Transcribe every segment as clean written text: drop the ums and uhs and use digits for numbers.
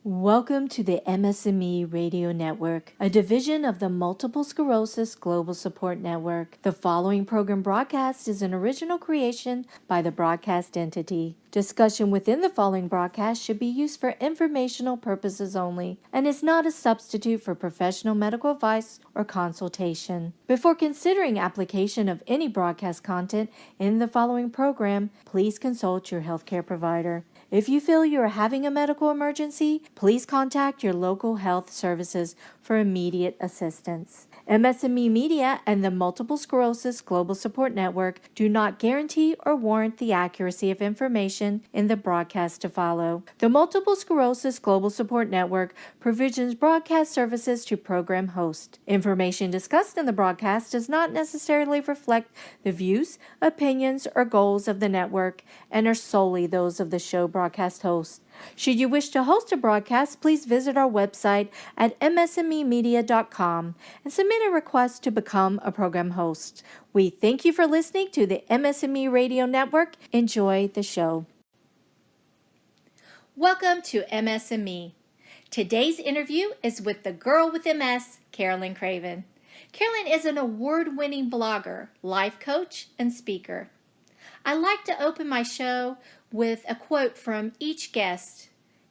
Welcome to the MS&Me Radio Network, a division of the Multiple Sclerosis Global Support Network. The following program broadcast is an original creation by the broadcast entity. Discussion within the following broadcast should be used for informational purposes only and is not a substitute for professional medical advice or consultation. Before considering application of any broadcast content in the following program, please consult your healthcare provider. If you feel you are having a medical emergency, please contact your local health services for immediate assistance. MS&Me Media and the Multiple Sclerosis Global Support Network do not guarantee or warrant the accuracy of information in the broadcast to follow. The Multiple Sclerosis Global Support Network provisions broadcast services to program hosts. Information discussed in the broadcast does not necessarily reflect the views, opinions, or goals of the network and are solely those of the show broadcast host. Should you wish to host a broadcast, please visit our website at msmemedia.com and submit a request to become a program host. We thank you for listening to the MS&Me Radio Network. Enjoy the show. Welcome to MS&Me. Today's interview is with the girl with MS, Carolyn Craven. Carolyn is an award-winning blogger, life coach, and speaker. I like to open my show with a quote from each guest,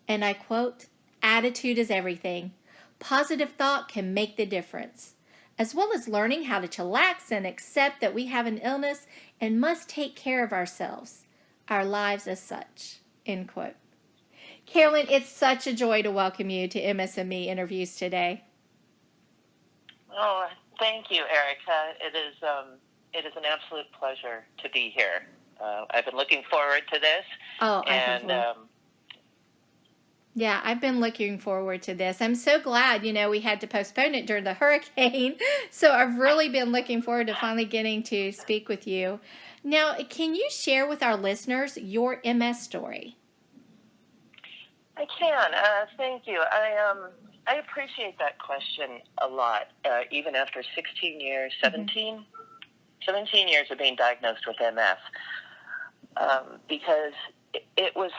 and I quote, "Attitude is everything. Positive thought can make the difference," as well as learning how to chillax and accept that we have an illness and must take care of ourselves, our lives as such, end quote. Carolyn, it's such a joy to welcome you to MS&Me interviews today. Oh, thank you, Erica. It is an absolute pleasure to be here. I've been looking forward to this. Yeah, I've been looking forward to this. I'm so glad, we had to postpone it during the hurricane. So I've really been looking forward to finally getting to speak with you. Now, can you share with our listeners your MS story? I can. Thank you. I appreciate that question a lot, even after 16 years, 17 years of being diagnosed with MS, because it was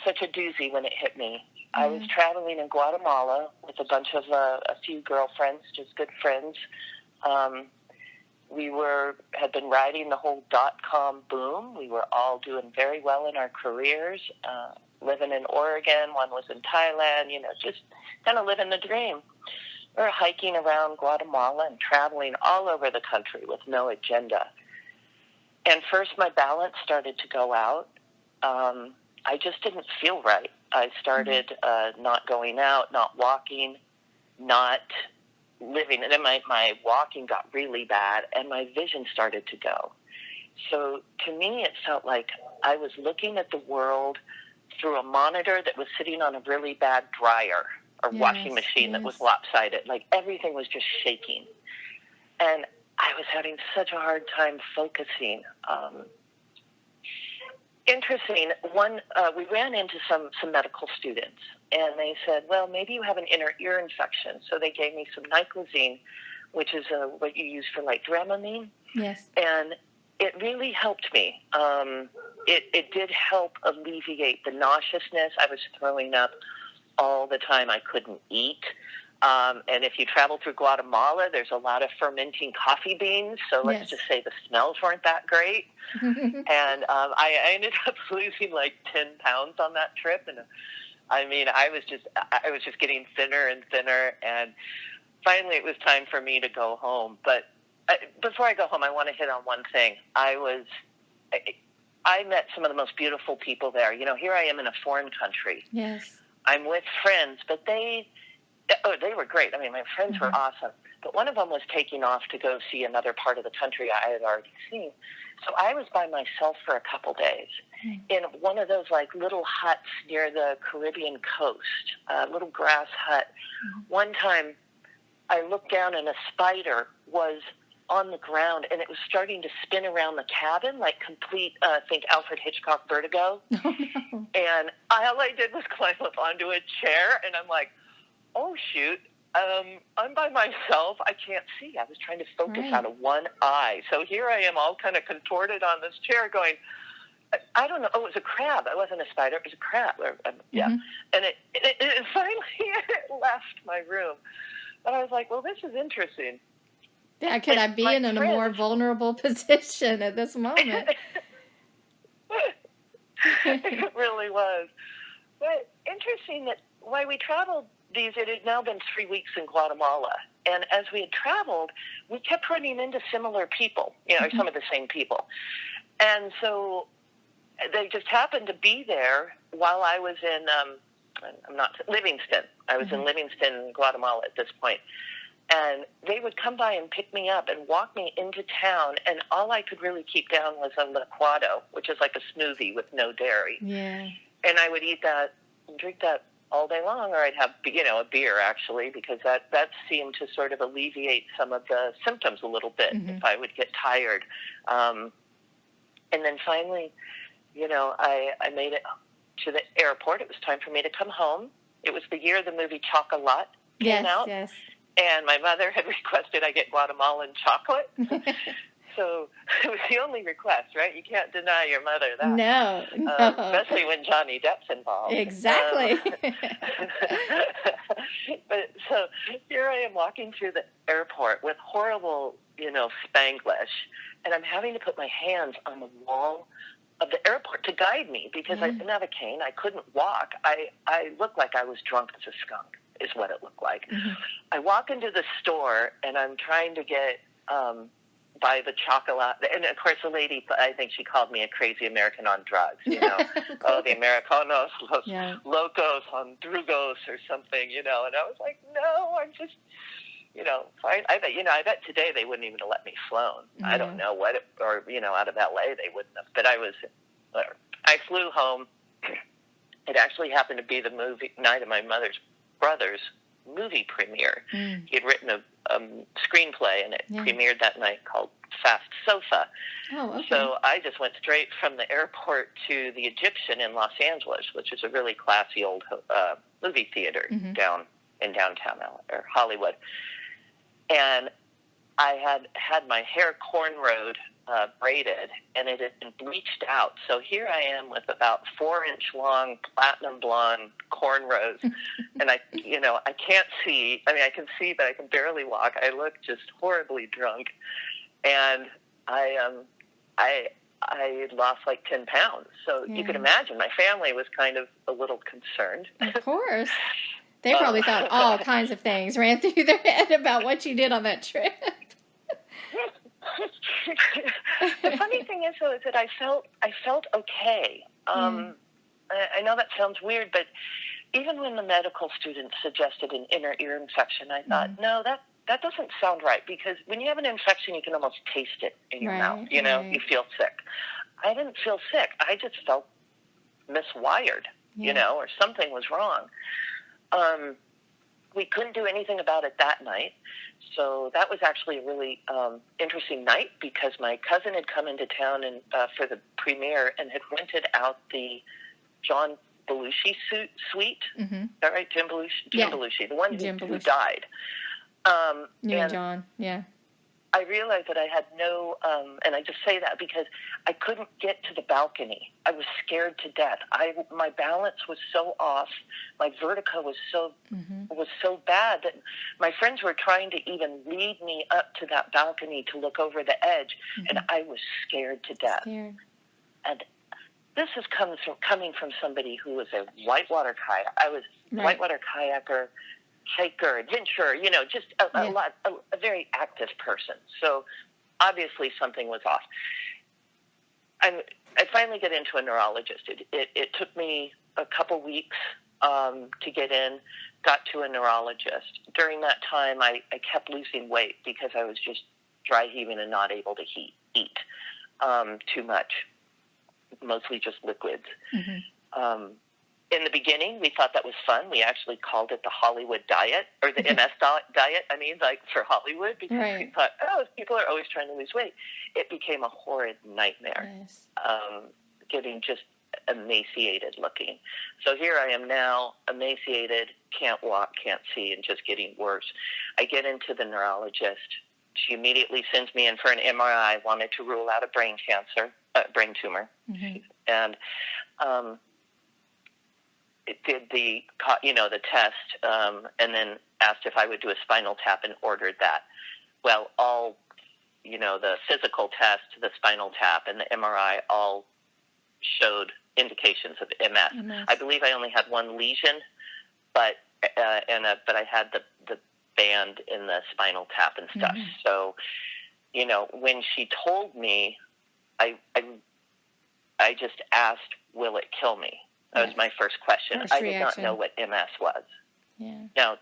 such a doozy when it hit me. I was traveling in Guatemala with a bunch of a few girlfriends, just good friends. We had been riding the whole .com boom. We were all doing very well in our careers, living in Oregon. One was in Thailand, just kind of living the dream. We were hiking around Guatemala and traveling all over the country with no agenda. And first my balance started to go out. I just didn't feel right. I started not going out, not walking, not living. And then my walking got really bad, and my vision started to go. So to me, it felt like I was looking at the world through a monitor that was sitting on a really bad dryer or washing machine that was lopsided. Like everything was just shaking. And I was having such a hard time focusing. Interesting. We ran into some medical students, and they said, well, maybe you have an inner ear infection. So they gave me some niclozine, which is what you use for like Dramamine. Yes. And it really helped me. It did help alleviate the nauseousness. I was throwing up all the time. I couldn't eat. And if you travel through Guatemala, there's a lot of fermenting coffee beans. So let's just say the smells weren't that great. And I ended up losing like 10 pounds on that trip. And I mean, I was just getting thinner and thinner. And finally, it was time for me to go home. But before I go home, I want to hit on one thing. I met some of the most beautiful people there. Here I am in a foreign country. Yes. I'm with friends, but they were great. I mean, my friends were awesome. But one of them was taking off to go see another part of the country I had already seen. So I was by myself for a couple days in one of those like little huts near the Caribbean coast, a little grass hut. One time I looked down and a spider was on the ground, and it was starting to spin around the cabin like complete, think Alfred Hitchcock Vertigo. Oh, no. And all I did was climb up onto a chair, and I'm like, oh, shoot, I'm by myself. I can't see. I was trying to focus out of one eye. So here I am all kind of contorted on this chair going, I don't know. Oh, it was a crab. It wasn't a spider. It was a crab. And left my room. But I was like, well, this is interesting. Yeah, could I be in a more vulnerable position at this moment? It really was. But interesting that while we traveled it had now been 3 weeks in Guatemala. And as we had traveled, we kept running into similar people, or some of the same people. And so they just happened to be there while I was in, Livingston. I was in Livingston, Guatemala at this point. And they would come by and pick me up and walk me into town, and all I could really keep down was a licuado, which is like a smoothie with no dairy. Yeah. And I would eat that and drink that all day long, or I'd have, a beer, actually, because that seemed to sort of alleviate some of the symptoms a little bit if I would get tired. And then finally, I made it to the airport. It was time for me to come home. It was the year the movie Chocolat came out. Yes. And my mother had requested I get Guatemalan chocolate. So it was the only request, right? You can't deny your mother that. No. Especially when Johnny Depp's involved. Exactly. But so here I am walking through the airport with horrible, Spanglish, and I'm having to put my hands on the wall of the airport to guide me because I didn't have a cane. I couldn't walk. I looked like I was drunk as a skunk, is what it looked like. I walk into the store, and I'm trying to get by the chocolate. And, of course, the lady, I think she called me a crazy American on drugs, Oh, the Americanos, los locos on drugos or something, And I was like, no, I'm just, fine. I bet today they wouldn't even have let me flown. I don't know what, out of LA they wouldn't have. But I flew home. It actually happened to be the movie night of my mother's brother's movie premiere. He had written a screenplay, and it premiered that night, called Fast Sofa. Oh, okay. So I just went straight from the airport to the Egyptian in Los Angeles, which is a really classy old movie theater down in downtown Hollywood. And I had my hair cornrowed, braided, and it had been bleached out. So here I am with about 4-inch long platinum blonde cornrows, and I can't see. I mean, I can see, but I can barely walk. I look just horribly drunk, and I lost like 10 pounds. So you can imagine my family was kind of a little concerned. Of course. They probably thought all kinds of things ran through their head about what you did on that trip. The funny thing is, though, is that I felt okay. I know that sounds weird, but even when the medical students suggested an inner ear infection, I thought, no, that doesn't sound right, because when you have an infection, you can almost taste it in your mouth. You feel sick. I didn't feel sick. I just felt miswired, or something was wrong. We couldn't do anything about it that night. So that was actually a really interesting night, because my cousin had come into town for the premiere and had rented out the John Belushi suite. Is that right? Jim Belushi, the one who died. And John, I realized that I had no, and I just say that because I couldn't get to the balcony. I was scared to death. My balance was so off. My vertigo was so bad that my friends were trying to even lead me up to that balcony to look over the edge, and I was scared to death. And this is coming from somebody who was a whitewater kayak. I was whitewater kayaker, hiker, adventurer, just a very active person. So obviously something was off. I finally get into a neurologist. It took me a couple weeks to get in, got to a neurologist. During that time, I kept losing weight because I was just dry heaving and not able to eat too much, mostly just liquids. In the begining, we thought that was fun. We actually called it the Hollywood diet, or the MS diet, for Hollywood, because we thought, people are always trying to lose weight. It became a horrid nightmare, getting just emaciated looking. So here I am now, emaciated, can't walk, can't see, and just getting worse. I get into the neurologist. She immediately sends me in for an MRI, wanted to rule out a brain tumor. And did the test, and then asked if I would do a spinal tap and ordered that. Well, all, the physical test, the spinal tap, and the MRI all showed indications of MS. MS. I believe I only had one lesion, but I had the band in the spinal tap and stuff. Mm-hmm. So, when she told me, I just asked, "Will it kill me?" That was my first question. First I did reaction. not know what MS was. Yeah. Now,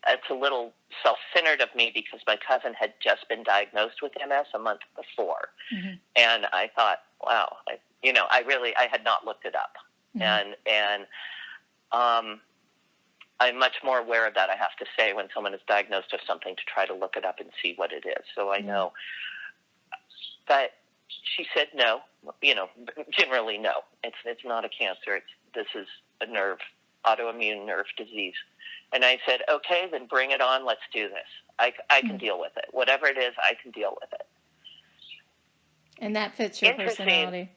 it's a little self-centered of me because my cousin had just been diagnosed with MS a month before. Mm-hmm. And I thought, wow, I had not looked it up. Mm-hmm. And I'm much more aware of that, I have to say, when someone is diagnosed with something, to try to look it up and see what it is. So I know. But she said no, generally no. It's not a cancer. This is a autoimmune nerve disease. And I said, okay, then bring it on. Let's do this. I can deal with it. Whatever it is, I can deal with it. And that fits your personality.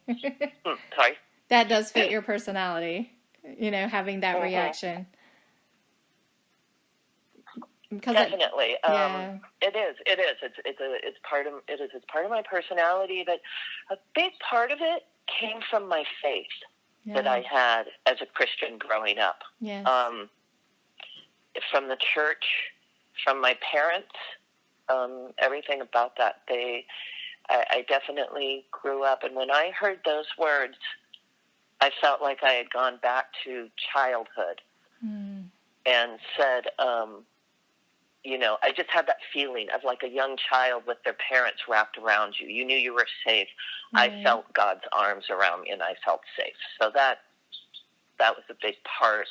Sorry? That does fit your personality, having that reaction. Because definitely. It is. It's part of my personality, but a big part of it came from my faith that I had as a Christian growing up. Yes. From the church, from my parents, everything about that. I definitely grew up, and when I heard those words, I felt like I had gone back to childhood and said, I just had that feeling of like a young child with their parents wrapped around you. You knew you were safe. I felt God's arms around me, and I felt safe. So that was a big part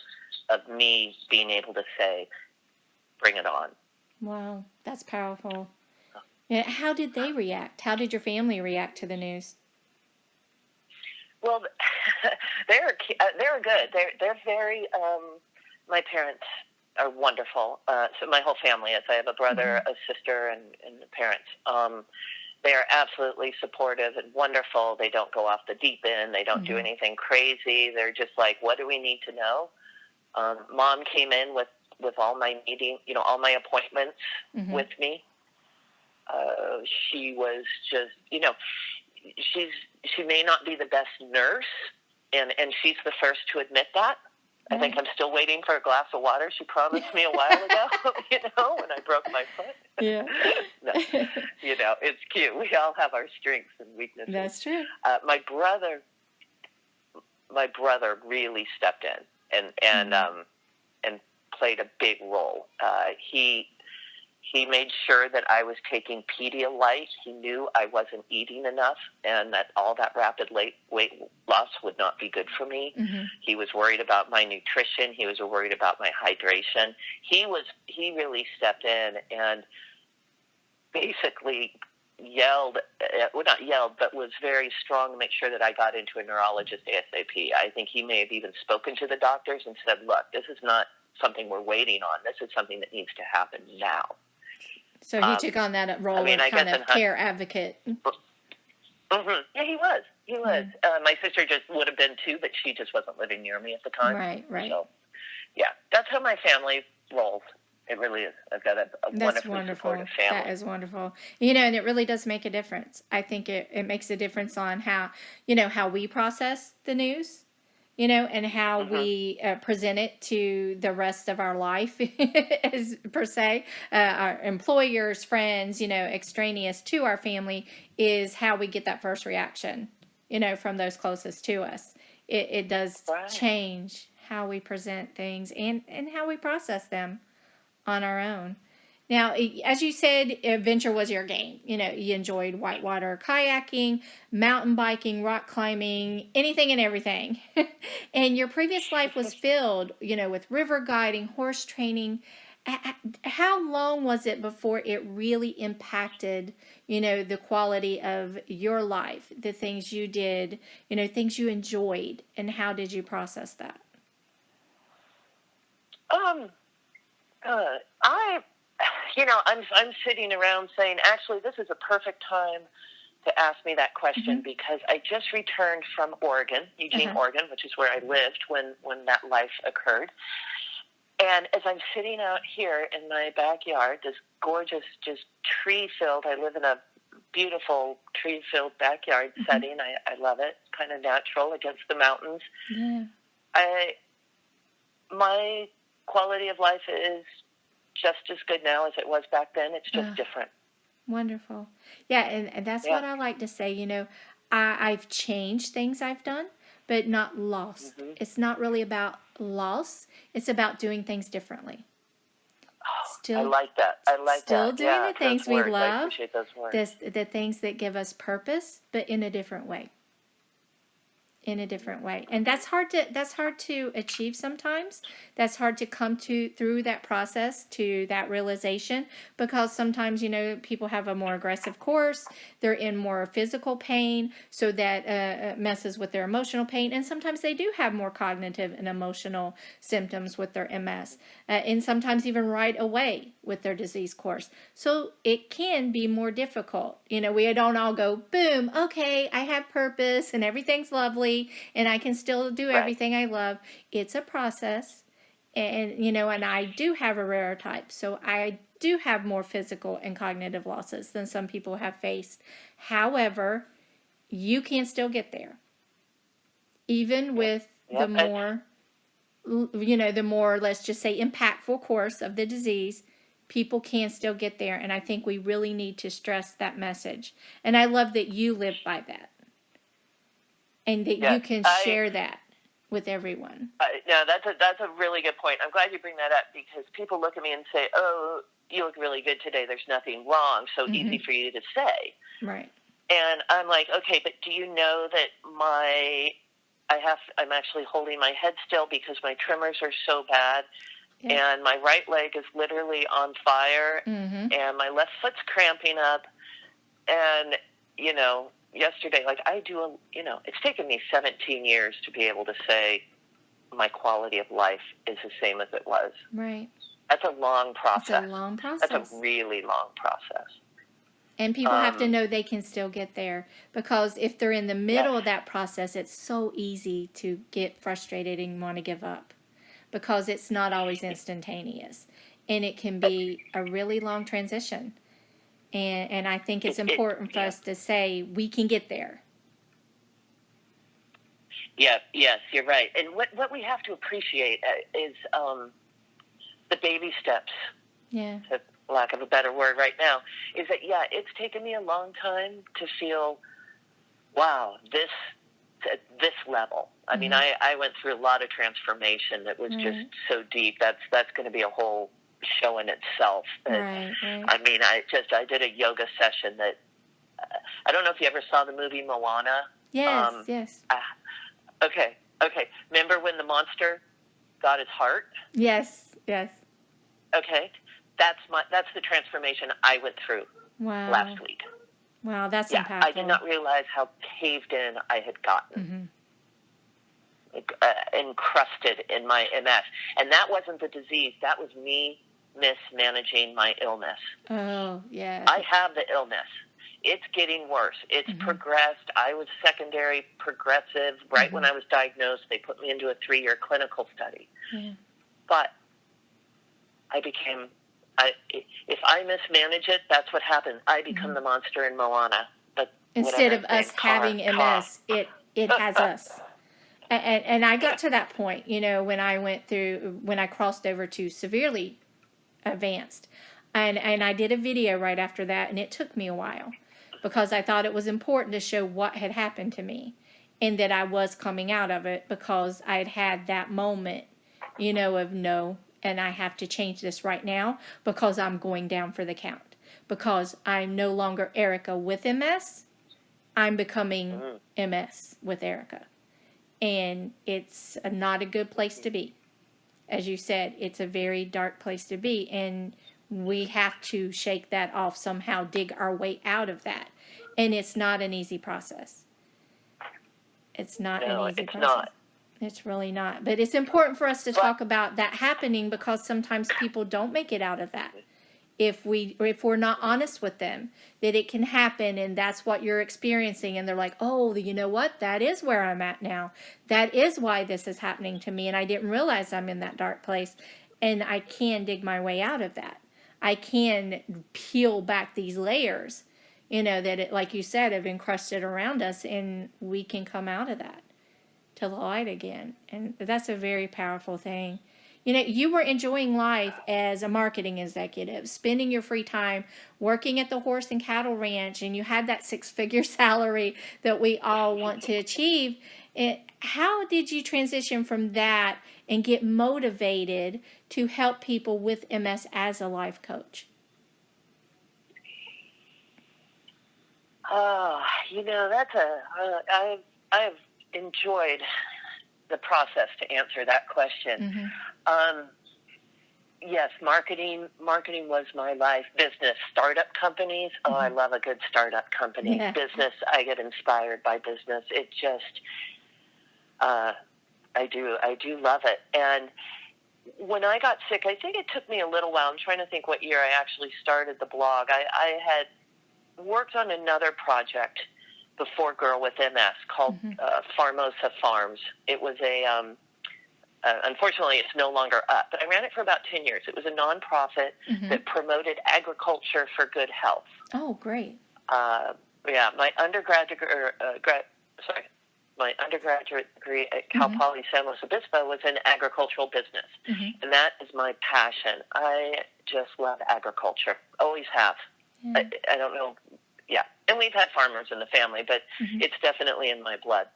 of me being able to say, bring it on. Wow, that's powerful. Yeah, how did they react? How did your family react to the news? Well, they're good. They're very. My parents are wonderful. So my whole family is. I have a brother, a sister, and parents. They are absolutely supportive and wonderful. They don't go off the deep end. They don't do anything crazy. They're just like, what do we need to know? Mom came in with all my all my appointments with me. She was just, she may not be the best nurse, and she's the first to admit that. I think I'm still waiting for a glass of water she promised me a while ago, when I broke my foot. Yeah. No, it's cute. We all have our strengths and weaknesses. That's true. My brother really stepped in and played a big role. He made sure that I was taking Pedialyte. He knew I wasn't eating enough and that all that rapid weight loss would not be good for me. He was worried about my nutrition. He was worried about my hydration. He really stepped in and basically not yelled, but was very strong to make sure that I got into a neurologist ASAP. I think he may have even spoken to the doctors and said, look, this is not something we're waiting on. This is something that needs to happen now. So he took on that role of kind of care advocate. Yeah, he was. My sister just would have been too, but she just wasn't living near me at the time. Right. So, yeah, that's how my family rolls. It really is. I've got a wonderfully supportive family. That is wonderful. And it really does make a difference. I think it makes a difference on how, how we process the news, and how we present it to the rest of our life, as per se, our employers, friends, extraneous to our family, is how we get that first reaction, from those closest to us. It does change how we present things and how we process them on our own. Now, as you said, adventure was your game. You enjoyed whitewater kayaking, mountain biking, rock climbing, anything and everything. And your previous life was filled, with river guiding, horse training. How long was it before it really impacted, the quality of your life, the things you did, things you enjoyed, and how did you process that? I'm sitting around saying, actually, this is a perfect time to ask me that question because I just returned from Oregon, Eugene, Oregon, which is where I lived when that life occurred. And as I'm sitting out here in my backyard, this gorgeous, just tree-filled, I live in a beautiful tree-filled backyard setting. I love it. Kind of natural against the mountains. Yeah. My quality of life is just as good now as it was back then. It's just different. Wonderful. Yeah, and that's what I like to say. You know, I've changed things I've done, but not lost. It's not really about loss. It's about doing things differently. I like that. Still doing the things we love. I appreciate those words. The things that give us purpose, but in a different way. And that's hard to achieve sometimes. That's hard to come to through that process to that realization, because sometimes, you know, people have a more aggressive course, they're in more physical pain, so that messes with their emotional pain, and sometimes they do have more cognitive and emotional symptoms with their MS, and sometimes even right away with their disease course. So it can be more difficult. You know, we don't all go, boom, okay, I have purpose and everything's lovely and I can still do everything I love. It's a process. And, you know, and I do have a rare type, so I do have more physical and cognitive losses than some people have faced. However, you can still get there. Even with the more, you know, the more, let's just say, impactful course of the disease, people can still get there. And I think we really need to stress that message. And I love that you live by that. And that you can share that with everyone. No, that's a really good point. I'm glad you bring that up, because people look at me and say, "Oh, you look really good today. There's nothing wrong." So easy for you to say. Right. And I'm like, okay, but do you know that I'm actually holding my head still because my tremors are so bad, and my right leg is literally on fire, and my left foot's cramping up, and, you know, yesterday, like it's taken me 17 years to be able to say my quality of life is the same as it was. Right. That's a long process. It's a long process. That's a really long process. And people have to know they can still get there, because if they're in the middle of that process, it's so easy to get frustrated and want to give up, because it's not always instantaneous, and it can be a really long transition. And I think it's important for us to say we can get there. Yeah, yes, you're right. And what we have to appreciate is the baby steps. Yeah. To lack of a better word right now, is that, it's taken me a long time to feel, wow, this level. I mean, I went through a lot of transformation that was just so deep. That's going to be a whole show in itself. Right. I mean, I did a yoga session that, I don't know if you ever saw the movie Moana. Yes, yes. Okay. Remember when the monster got his heart? Yes. Okay. That's the transformation I went through last week. Wow, that's impactful. I did not realize how caved in I had gotten. Encrusted in my MS. And that wasn't the disease. That was me mismanaging my illness. Oh, yeah. I have the illness. It's getting worse. It's progressed. I was secondary progressive. Right when I was diagnosed, they put me into a 3-year clinical study. Yeah. But if I mismanage it, that's what happens. I become the monster in Moana. But instead of us having MS, it has us. And I got to that point, you know, when I crossed over to severely advanced. And I did a video right after that, and it took me a while, because I thought it was important to show what had happened to me and that I was coming out of it, because I had that moment, you know, of no, and I have to change this right now, because I'm going down for the count, because I'm no longer Erica with MS. I'm becoming MS with Erica. And it's not a good place to be. As you said, it's a very dark place to be, and we have to shake that off somehow, dig our way out of that. And it's not an easy process. It's not an easy process. Not. It's really not. But it's important for us to talk about that happening, because sometimes people don't make it out of that. if we're not honest with them that it can happen and that's what you're experiencing, and they're like, oh, you know what, that is where I'm at now, that is why this is happening to me, and I didn't realize I'm in that dark place, and I can dig my way out of that. I can peel back these layers, that it, like you said, have encrusted around us, and we can come out of that to the light again. And that's a very powerful thing. You were enjoying life as a marketing executive, spending your free time working at the horse and cattle ranch, and you had that 6-figure salary that we all want to achieve. How did you transition from that and get motivated to help people with MS as a life coach? That's I've enjoyed the process to answer that question. Mm-hmm. Yes, marketing was my life. Business, startup companies. Oh, I love a good startup company. Yeah. Business, I get inspired by business. It just, I do love it. And when I got sick, I think it took me a little while. I'm trying to think what year I actually started the blog. I had worked on another project before Girl with MS called Farmosa Farms. It was unfortunately, it's no longer up, but I ran it for about 10 years. It was a nonprofit that promoted agriculture for good health. Oh, great. My undergraduate degree at Cal Poly San Luis Obispo was in agricultural business, and that is my passion. I just love agriculture. Always have. Yeah. I don't know. Yeah, and we've had farmers in the family, but it's definitely in my blood.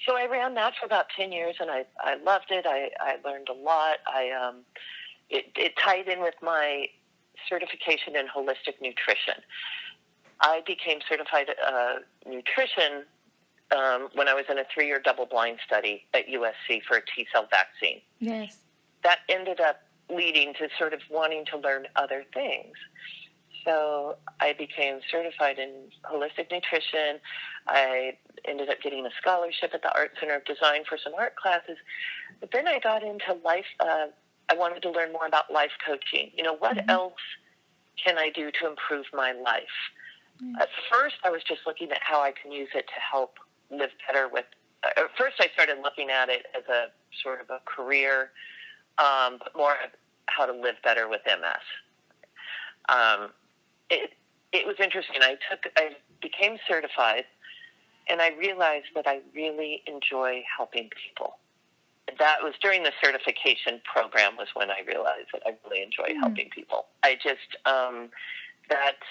So I ran that for about 10 years, and I loved it. I learned a lot. It tied in with my certification in holistic nutrition. I became certified nutrition when I was in a 3-year double-blind study at USC for a T-cell vaccine. Yes. That ended up leading to sort of wanting to learn other things. So I became certified in holistic nutrition. I ended up getting a scholarship at the Art Center of Design for some art classes. But then I got into life. I wanted to learn more about life coaching. What else can I do to improve my life? At first, I was just looking at how I can use it to help live better with. At first, I started looking at it as a sort of a career, but more of how to live better with MS. It was interesting. I became certified, and I realized that I really enjoy helping people. That was during the certification program was when I realized that I really enjoy helping people. I just, that's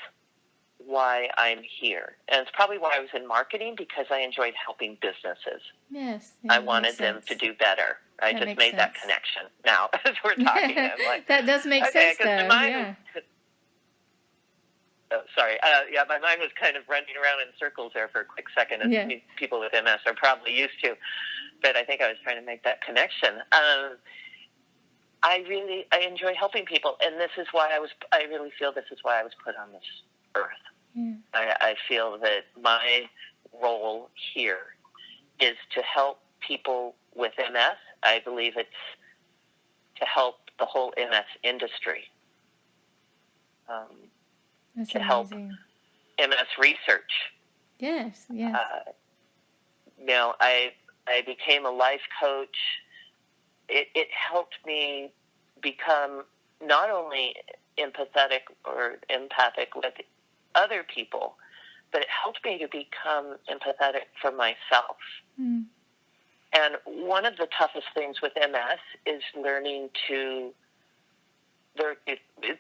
why I'm here. And it's probably why I was in marketing, because I enjoyed helping businesses. Yes. I wanted them to do better. I just made that connection now as we're talking. I'm like, that does make sense, though. Yeah. Sorry. My mind was kind of running around in circles there for a quick second, as people with MS are probably used to. But I think I was trying to make that connection. I enjoy helping people, and this is why I really feel this is why I was put on this earth. Yeah. I feel that my role here is to help people with MS. I believe it's to help the whole MS industry. That's to amazing. Help MS research. Yes, yes. I became a life coach. It helped me become not only empathetic or empathic with other people, but it helped me to become empathetic for myself. Mm. And one of the toughest things with MS is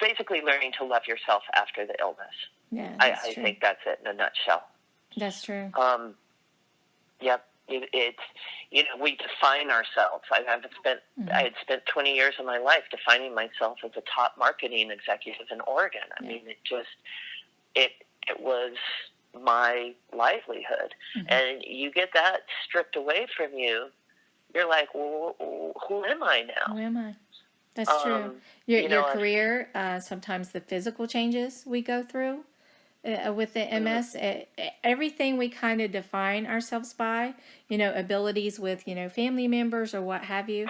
basically learning to love yourself after the illness. Yeah, I think that's it in a nutshell. That's true. Yep. It's we define ourselves. I had spent 20 years of my life defining myself as a top marketing executive in Oregon. I mean, it was my livelihood, and you get that stripped away from you. You're like, well, who am I now? Who am I? That's true. Your career, sometimes the physical changes we go through with the MS, everything we kind of define ourselves by, abilities with, family members or what have you.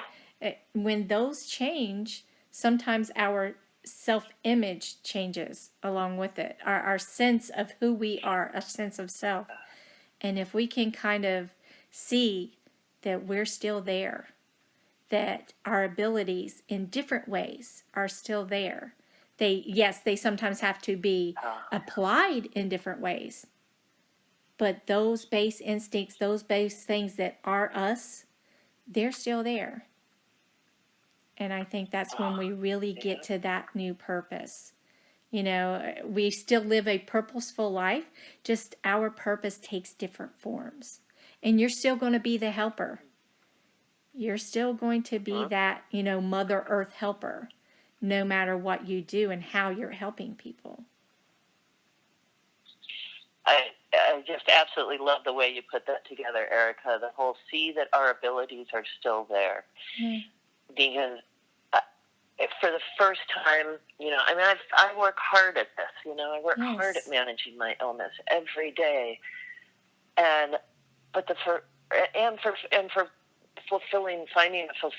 When those change, sometimes our self-image changes along with it. Our sense of who we are, a sense of self. And if we can kind of see that we're still there, that our abilities in different ways are still there. They sometimes have to be applied in different ways. But those base instincts, those base things that are us, they're still there. And I think that's when we really get to that new purpose. We still live a purposeful life, just our purpose takes different forms. And you're still going to be the helper. You're still going to be that, Mother Earth helper, no matter what you do and how you're helping people. I just absolutely love the way you put that together, Erica. The whole see that our abilities are still there. Mm. Because for the first time, I work hard at this. I work hard at managing my illness every day, for finding a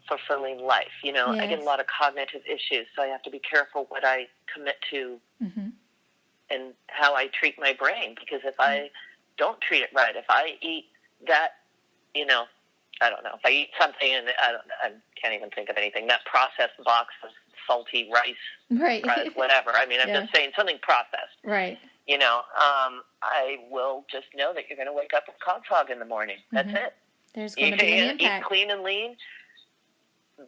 fulfilling life. I get a lot of cognitive issues, so I have to be careful what I commit to. Mm-hmm. And how I treat my brain, because if I don't treat it right, if I eat that, I don't know, if I eat something and I can't even think of anything, that processed box of salty rice, right, whatever. I'm just saying something processed. Right. I will just know that you're going to wake up with cold fog in the morning. That's it. There's going to be an impact. Eat clean and lean,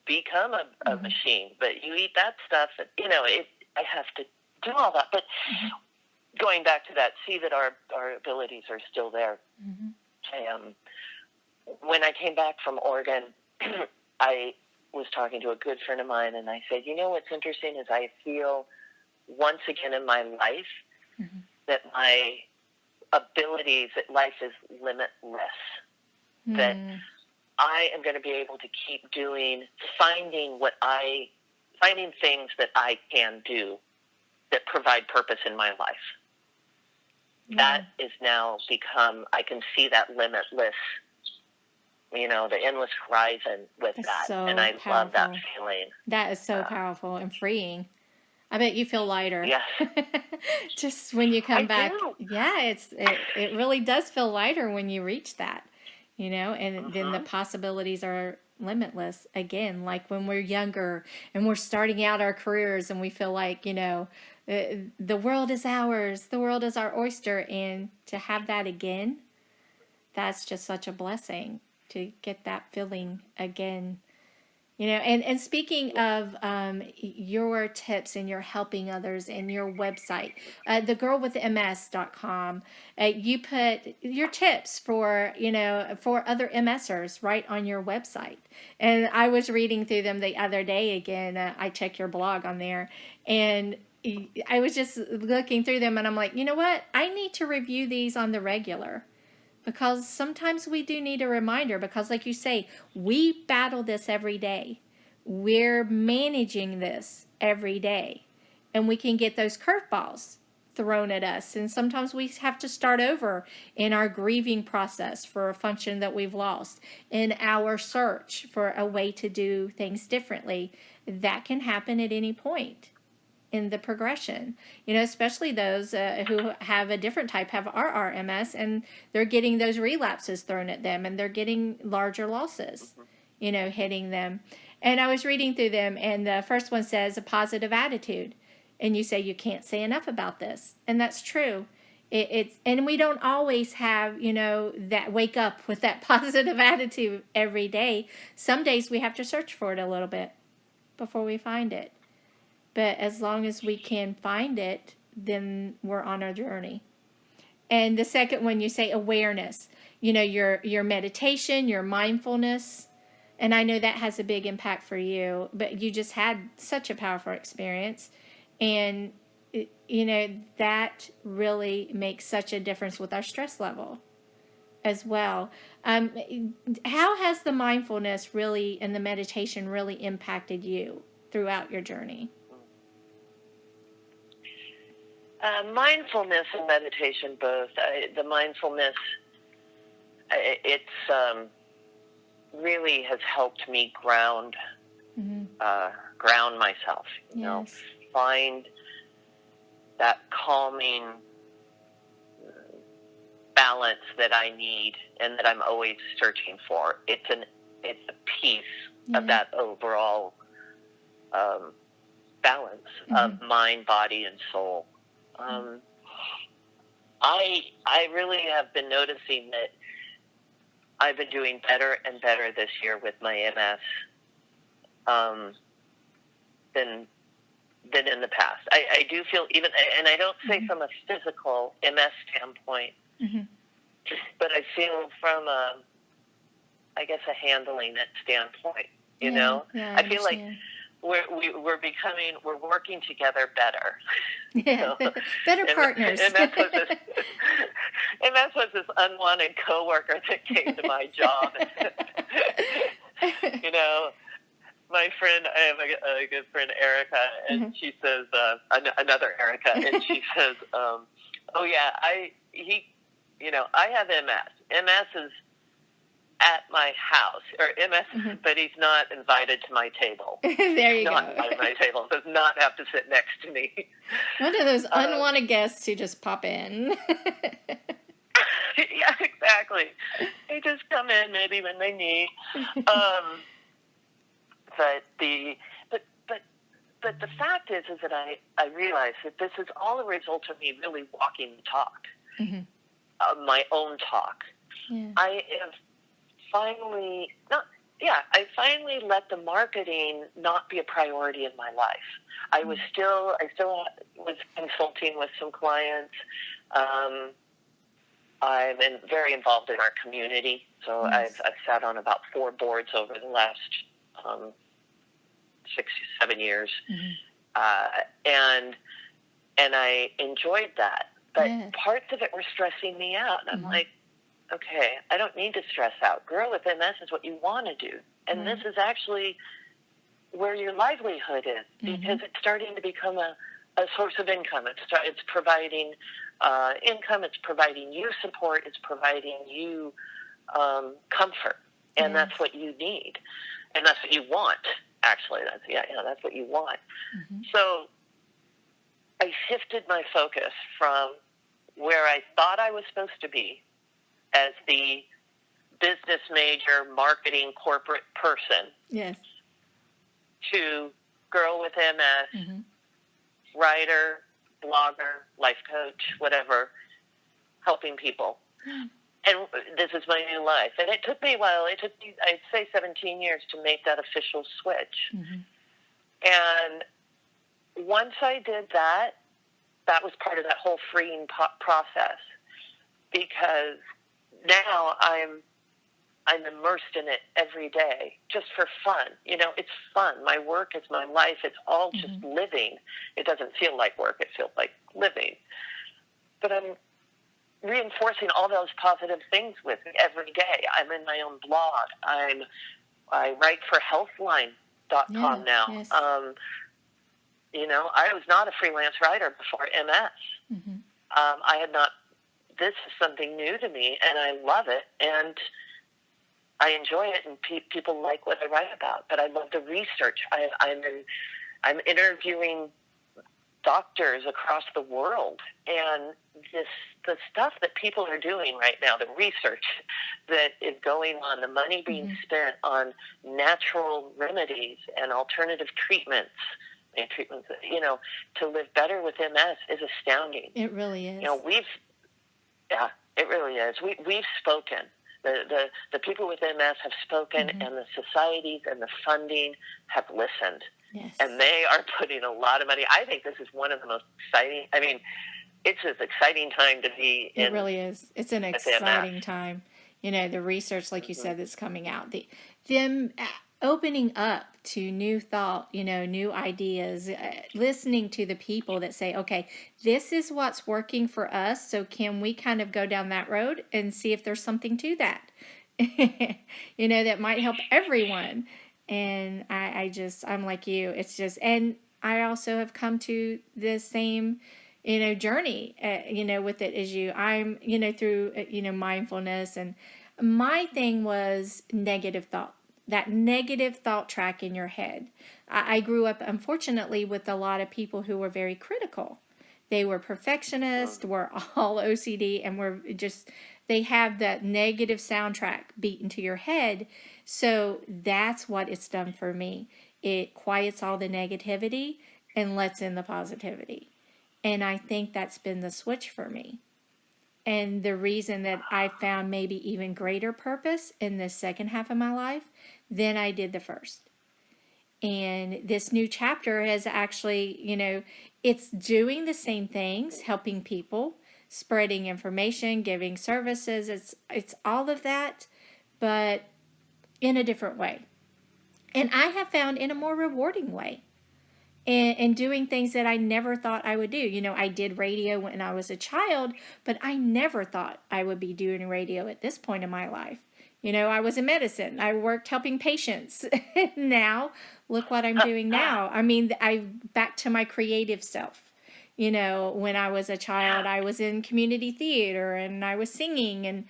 become a machine. But you eat that stuff, I have to do all that. But going back to that, see that our abilities are still there. Mm-hmm. When I came back from Oregon, I was talking to a good friend of mine, and I said, what's interesting is I feel once again in my life that my abilities, that life is limitless, that I am going to be able to keep finding things that I can do that provide purpose in my life. That is now become, I can see that limitless, the endless horizon with that. So and I powerful. Love that feeling. That is so powerful and freeing. I bet you feel lighter. Yeah. Just when you come back. Do. Yeah, it really does feel lighter when you reach that, and then the possibilities are limitless again, like when we're younger and we're starting out our careers and we feel like, the world is ours, the world is our oyster, and to have that again, that's just such a blessing to get that feeling again. And speaking of your tips and your helping others and your website, thegirlwithms.com, you put your tips for other MSers right on your website. And I was reading through them the other day again. I check your blog on there, and I was just looking through them, and I'm like, you know what? I need to review these on the regular. Because sometimes we do need a reminder, because like you say, we battle this every day. We're managing this every day. And we can get those curveballs thrown at us. And sometimes we have to start over in our grieving process for a function that we've lost, in our search for a way to do things differently. That can happen at any point in the progression, especially those who have a different type, have RRMS, and they're getting those relapses thrown at them, and they're getting larger losses, hitting them. And I was reading through them, and the first one says a positive attitude. And you say, you can't say enough about this. And that's true. And we don't always have, that wake up with that positive attitude every day. Some days we have to search for it a little bit before we find it. But as long as we can find it, then we're on our journey. And the second one, you say awareness. Your meditation, your mindfulness. And I know that has a big impact for you. But you just had such a powerful experience. And, that really makes such a difference with our stress level as well. How has the mindfulness really and the meditation really impacted you throughout your journey? Mindfulness and meditation both. The mindfulness, it's really has helped me ground ground myself, Yes. find that calming balance that I need and that I'm always searching for. It's a piece of that overall balance of mind, body, and soul. I really have been noticing that I've been doing better and better this year with my MS than in the past. I do feel even, and I don't say from a physical MS standpoint, but I feel from a handling it standpoint. Yeah, I feel like we're working together better. Yeah, better partners. And that's what this unwanted coworker that came to my job. My friend, I have a good friend, Erica, and she says, another Erica, and she says, oh yeah, I have MS. MS is at my house, or MS, but he's not invited to my table. There you not go. Invited to my table. Does not have to sit next to me. One of those unwanted guests who just pop in. Yeah, exactly. They just come in maybe when they need. But the fact is that I realize that this is all a result of me really walking the talk, my own talk. Yeah. I have finally I finally let the marketing not be a priority in my life. I still was consulting with some clients. I'm very involved in our community, so I've sat on about 4 boards over the last 6-7 years, and I enjoyed that. But parts of it were stressing me out, and I'm like, okay, I don't need to stress out. Girl with MS is what you want to do, and this is actually where your livelihood is, because it's starting to become a source of income. It's providing income. It's providing you support. It's providing you comfort, and that's what you need, and that's what you want. Actually, that's what you want. So I shifted my focus from where I thought I was supposed to be as the business major, marketing, corporate person, to girl with MS, writer, blogger, life coach, whatever, helping people. And this is my new life. And it took me a while. It took me, I'd say, 17 years to make that official switch. And once I did that, that was part of that whole freeing process, because now I'm immersed in it every day, just for fun. It's fun. My work is my life. It's all just living. It doesn't feel like work. It feels like living. But I'm reinforcing all those positive things with me every day. I'm in my own blog. I write for healthline.com now. Yes. I was not a freelance writer before MS. I had not. This is something new to me, and I love it, and I enjoy it, and people like what I write about. But I love the research. I'm interviewing doctors across the world, and the stuff that people are doing right now, the research that is going on, the money being spent on natural remedies and alternative treatments, to live better with MS is astounding. It really is. It really is. We've spoken. The people with MS have spoken, and the societies and the funding have listened. Yes. And they are putting a lot of money. I think this is one of the most exciting. I mean, it's an exciting time to be in. It really is. It's an exciting time. The research, like you said, that's coming out. Them opening up to new thought, new ideas, listening to the people that say, okay, this is what's working for us, so can we kind of go down that road and see if there's something to that, that might help everyone. And I'm like you. It's just, and I also have come to the same, journey, with it as you. I'm, through, mindfulness, and my thing was negative thought. that negative thought track in your head. I grew up, unfortunately, with a lot of people who were very critical. They were perfectionists, were all OCD, and were just, they have that negative soundtrack beat into your head. So that's what it's done for me. It quiets all the negativity and lets in the positivity. And I think that's been the switch for me. And the reason that I found maybe even greater purpose in the second half of my life than I did the first. And this new chapter has actually, it's doing the same things, helping people, spreading information, giving services. It's all of that, but in a different way. And I have found in a more rewarding way. And doing things that I never thought I would do. I did radio when I was a child, but I never thought I would be doing radio at this point in my life. I was in medicine. I worked helping patients. Now, look what I'm doing now. I mean, I back to my creative self. When I was a child, I was in community theater and I was singing, and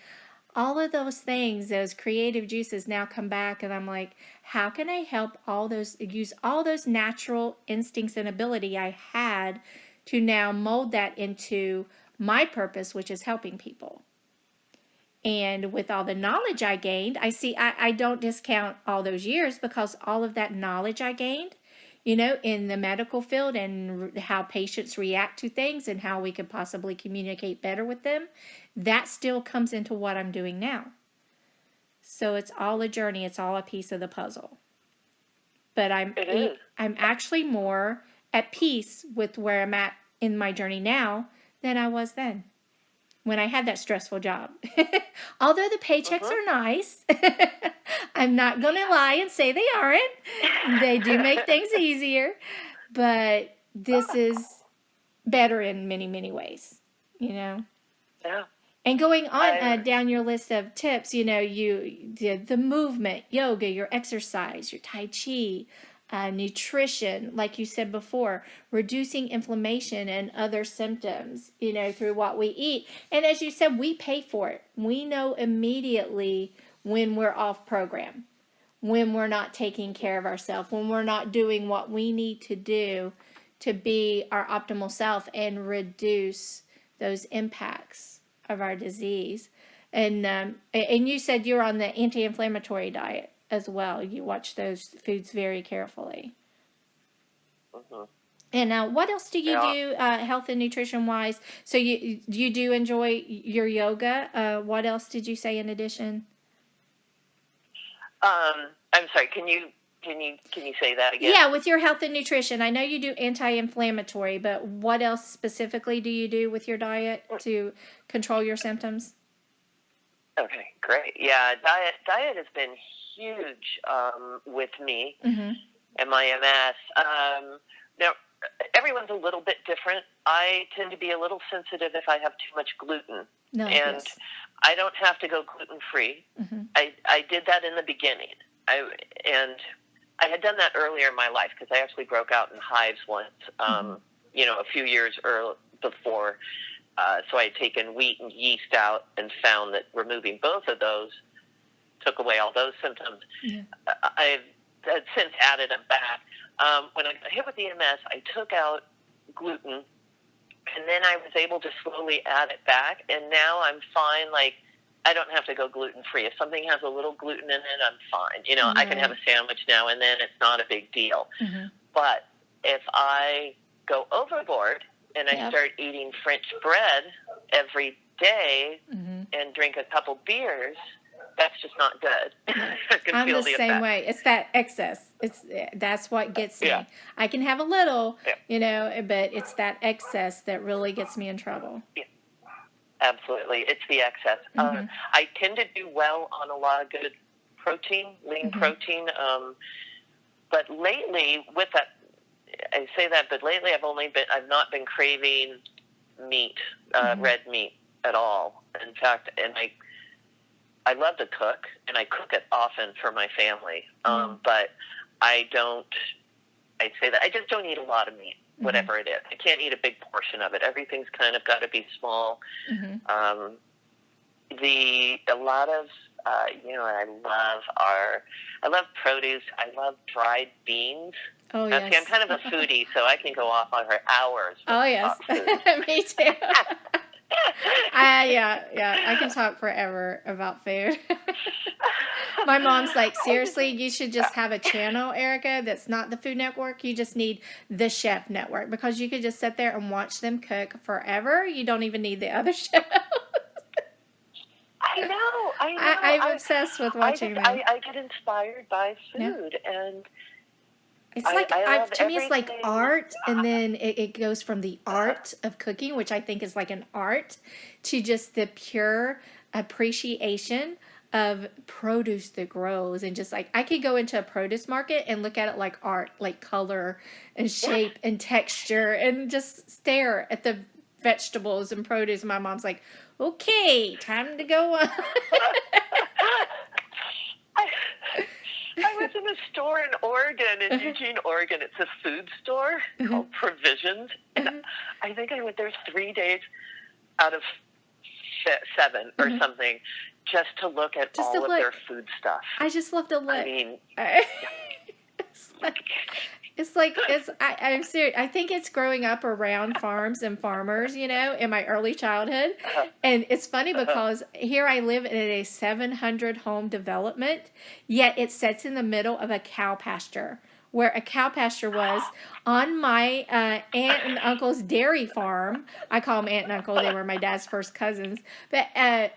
all of those things, those creative juices now come back, and I'm like, how can I help use all those natural instincts and ability I had to now mold that into my purpose, which is helping people. And with all the knowledge I gained, I don't discount all those years, because all of that knowledge I gained, in the medical field, and how patients react to things and how we could possibly communicate better with them, that still comes into what I'm doing now. So it's all a journey. It's all a piece of the puzzle. But I'm actually more at peace with where I'm at in my journey now than I was then, when I had that stressful job. Although the paychecks are nice, I'm not going to lie and say they aren't. They do make things easier, but this is better in many, many ways, Yeah. And going on down your list of tips, the movement, yoga, your exercise, your Tai Chi, nutrition, like you said before, reducing inflammation and other symptoms, through what we eat. And as you said, we pay for it. We know immediately when we're off program, when we're not taking care of ourselves, when we're not doing what we need to do to be our optimal self and reduce those impacts of our disease. And you said you're on the anti-inflammatory diet as well. You watch those foods very carefully. And what else do you do health and nutrition wise? So you do enjoy your yoga. What else did you say in addition? I'm sorry, can you say that again? Yeah, with your health and nutrition. I know you do anti-inflammatory, but what else specifically do you do with your diet to control your symptoms? Okay, great. Yeah, diet has been huge with me and my MS. Now, everyone's a little bit different. I tend to be a little sensitive if I have too much gluten. And I don't have to go gluten-free. I did that in the beginning. I had done that earlier in my life, because I actually broke out in hives once, a few years before. So I had taken wheat and yeast out and found that removing both of those took away all those symptoms. I've since added them back. When I got hit with the MS, I took out gluten, and then I was able to slowly add it back, and now I'm fine. Like, I don't have to go gluten-free. If something has a little gluten in it, I'm fine. I can have a sandwich now and then. It's not a big deal. But if I go overboard and I start eating French bread every day and drink a couple beers, that's just not good. I'm the same way. It's that excess. That's what gets me. I can have a little, but it's that excess that really gets me in trouble. Absolutely. It's the excess. I tend to do well on a lot of good protein, lean protein. But lately, with that, I say that, but lately I've not been craving meat, red meat at all. In fact, and I love to cook, and I cook it often for my family. But I say that I just don't eat a lot of meat. Whatever it is. I can't eat a big portion of it. Everything's kind of got to be small. I love produce. I love dried beans. Oh, Now, see, I'm yes. kind of a foodie, so I can go off on for hours Oh, with yes. talk food. Me too. Yeah, I can talk forever about food. My mom's like, seriously, you should just have a channel, Erica, that's not the Food Network. You just need the Chef Network, because you could just sit there and watch them cook forever. You don't even need the other show. I know. I'm obsessed with watching them. I get inspired by Yeah. food, and It's like, I love to me, it's like everything. art, and then it goes from the art of cooking, which I think is like an art, to just the pure appreciation of produce that grows. And just like, I could go into a produce market and look at it like art, like color and shape and texture, and just stare at the vegetables and produce. And my mom's like, okay, time to go on. I was in a store in Oregon, in Eugene, Oregon. It's a food store called Provisions. And I think I went there 3 days out of 7 or something, just to look at all of their food stuff. I just love to look. I mean, I'm serious. I think it's growing up around farms and farmers, in my early childhood. And it's funny because here I live in a 700 home development, yet it sits in the middle of a cow pasture, where a cow pasture was on my aunt and uncle's dairy farm. I call them aunt and uncle. They were my dad's first cousins. But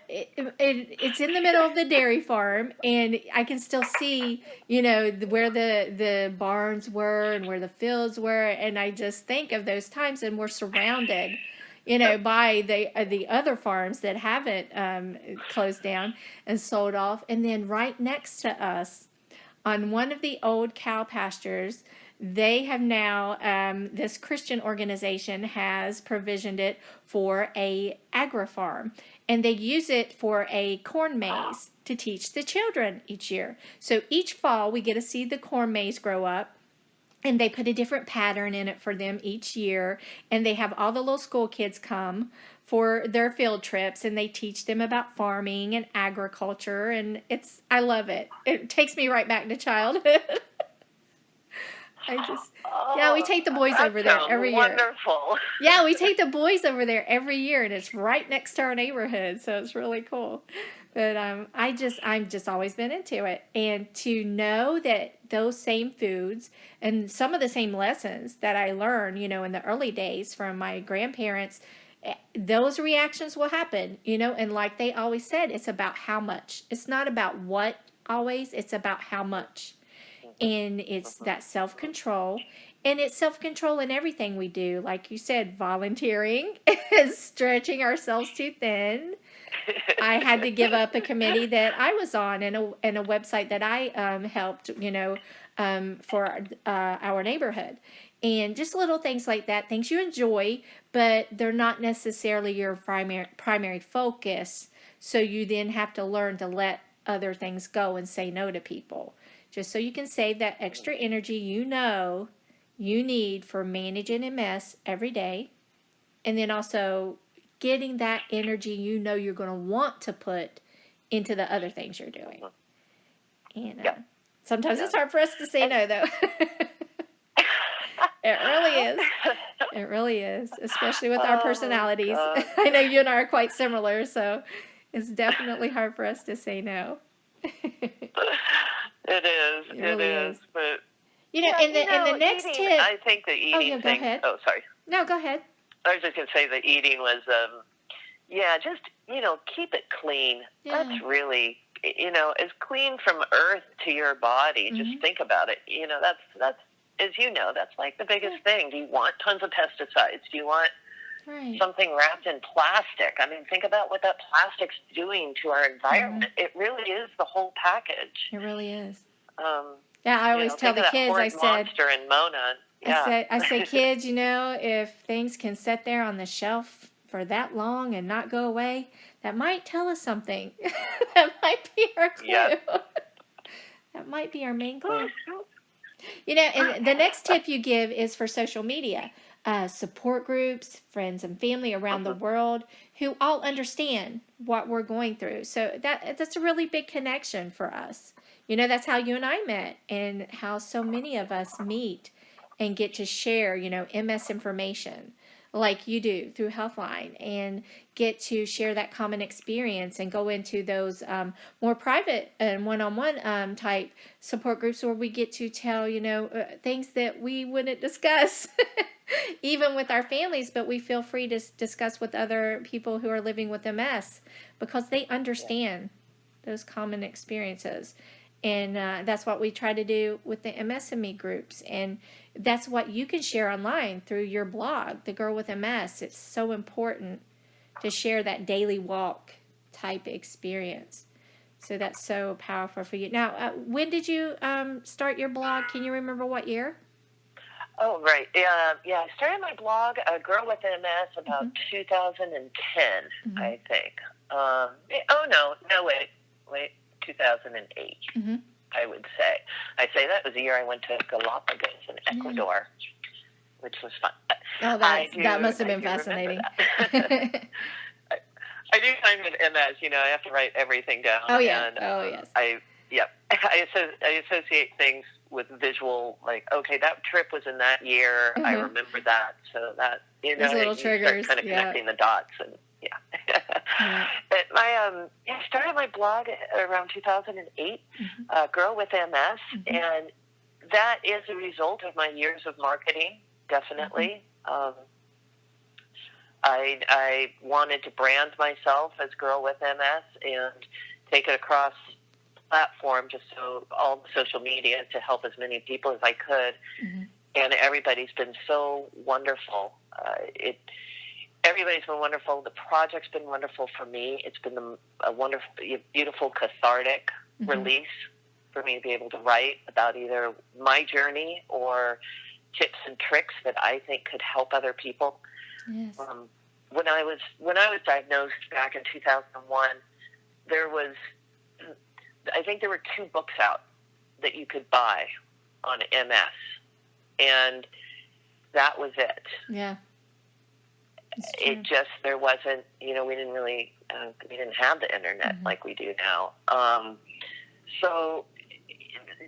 it's in the middle of the dairy farm, and I can still see, where the barns were and where the fields were. And I just think of those times, and we're surrounded, by the other farms that haven't closed down and sold off. And then right next to us, on one of the old cow pastures, they have now, this Christian organization has provisioned it for a agri-farm, and they use it for a corn maze to teach the children each year. So each fall we get to see the corn maze grow up, and they put a different pattern in it for them each year, and they have all the little school kids come for their field trips, and they teach them about farming and agriculture, and I love it. It takes me right back to childhood. We take the boys over there every year. Wonderful. Yeah, we take the boys over there every year, and it's right next to our neighborhood, so it's really cool. But I've just always been into it, and to know that those same foods and some of the same lessons that I learned, in the early days from my grandparents, those reactions will happen, and like they always said, it's about how much. It's not about what always, it's about how much. And it's that self-control, and it's self-control in everything we do. Like you said, volunteering, stretching ourselves too thin. I had to give up a committee that I was on, and a website that I helped, for our neighborhood. And just little things like that, things you enjoy, but they're not necessarily your primary focus. So you then have to learn to let other things go and say no to people, just so you can save that extra energy you need for managing MS every day. And then also getting that energy you're going to want to put into the other things you're doing. And sometimes it's hard for us to say no, though. It really is. It really is, especially with our personalities. I know you and I are quite similar, so it's definitely hard for us to say no. It is. It is. But in the next eating, tip, I think the eating thing. Ahead. Oh, sorry. No, go ahead. I was just going to say the eating was, just keep it clean. Yeah. That's really, as clean from earth to your body. Mm-hmm. Just think about it. That's as that's like the biggest thing. Do you want tons of pesticides? Do you want something wrapped in plastic? I mean, think about what that plastic's doing to our environment. Mm-hmm. It really is the whole package. It really is. I always tell the kids, I said, monster in Mona. Yeah. I say, kids, if things can sit there on the shelf for that long and not go away, that might tell us something. That might be our clue. Yep. That might be our main clue. And the next tip you give is for social media. support groups, friends and family around the world who all understand what we're going through. So that's a really big connection for us. That's how you and I met, and how so many of us meet and get to share, MS information like you do through Healthline, and get to share that common experience and go into those more private and one-on-one type support groups where we get to tell, things that we wouldn't discuss even with our families, but we feel free to discuss with other people who are living with MS because they understand those common experiences. And that's what we try to do with the MS&Me groups. And that's what you can share online through your blog, The Girl with MS. It's so important to share that daily walk type experience. So that's so powerful for you. Now, when did you start your blog? Can you remember what year? Oh, right. I started my blog, Girl with MS, about 2010, I think. Wait, 2008, I would say. I'd say that was the year I went to Galapagos in Ecuador, which was fun. Oh, that must have been fascinating. I do find with MS, I have to write everything down. Oh, yeah. And, I associate things with visual, like, okay, that trip was in that year. I remember that. So that, those little triggers. Start kind of connecting the dots. And But I started my blog around 2008, Girl with MS, and that is a result of my years of marketing, definitely. I wanted to brand myself as Girl with MS and take it across platform, just so all the social media, to help as many people as I could. And everybody's been so wonderful. Everybody's been wonderful. The project's been wonderful for me. It's been a wonderful, beautiful, cathartic release for me to be able to write about either my journey or tips and tricks that I think could help other people. Yes. When I was diagnosed back in 2001, I think there were 2 books out that you could buy on MS, and that was it. Yeah. It just, there wasn't, we didn't really, we didn't have the internet like we do now. So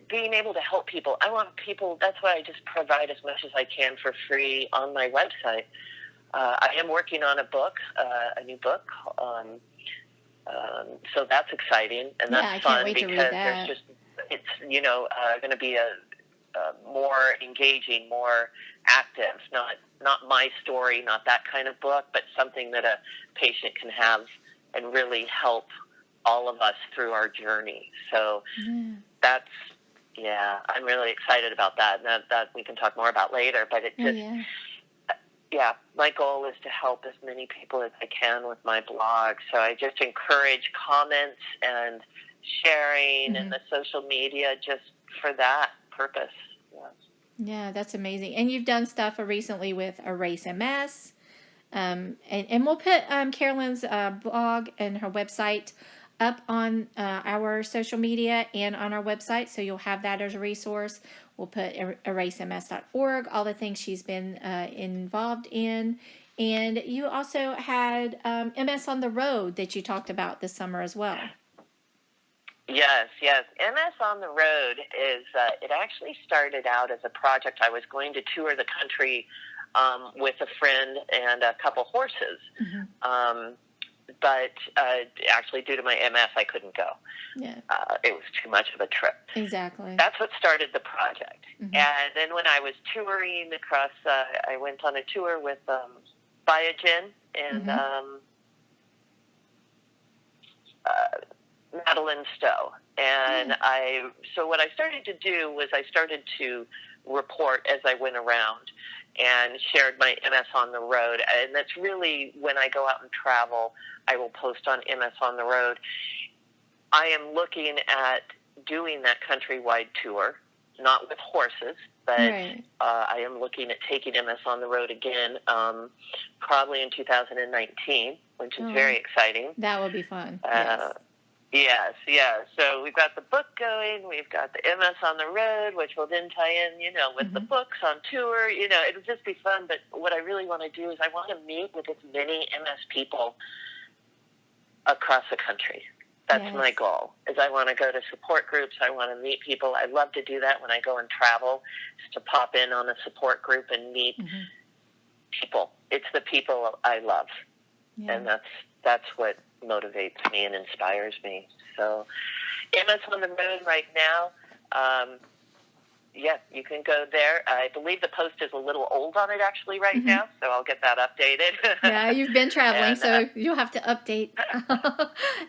being able to help people, I want people, that's why I just provide as much as I can for free on my website. I am working on a book, a new book, so that's exciting, and that's fun because there's just, it's, going to be a more engaging, more active, not my story, not that kind of book, but something that a patient can have and really help all of us through our journey. So that's, I'm really excited about that, and that we can talk more about later, but it just, my goal is to help as many people as I can with my blog. So I just encourage comments and sharing and the social media just for that purpose. Yeah, that's amazing. And you've done stuff recently with Erase MS. And we'll put Carolyn's blog and her website up on our social media and on our website, so you'll have that as a resource. We'll put erasems.org, all the things she's been involved in. And you also had MS on the Road that you talked about this summer as well. Yes. MS on the Road is, it actually started out as a project. I was going to tour the country with a friend and a couple horses. But actually, due to my MS, I couldn't go. Yeah. It was too much of a trip. Exactly. That's what started the project. And then when I was touring across, I went on a tour with Biogen and Madeline Stowe. And so what I started to do was I started to report as I went around and shared my MS on the Road. And that's really, when I go out and travel, I will post on MS on the Road. I am looking at doing that countrywide tour, not with horses, but I am looking at taking MS on the Road again, probably in 2019, which is very exciting. That will be fun. Yes. Yes, yeah. So we've got the book going. We've got the MS on the road, which will then tie in, with the books on tour. It'll just be fun. But what I really want to do is I want to meet with as many MS people across the country. That's my goal. Is I want to go to support groups. I want to meet people. I love to do that when I go and travel, is to pop in on a support group and meet people. It's the people I love, and that's what motivates me and inspires me. So, MS on the road right now. You can go there. I believe the post is a little old on it actually right now, so I'll get that updated. Yeah, you've been traveling, so you'll have to update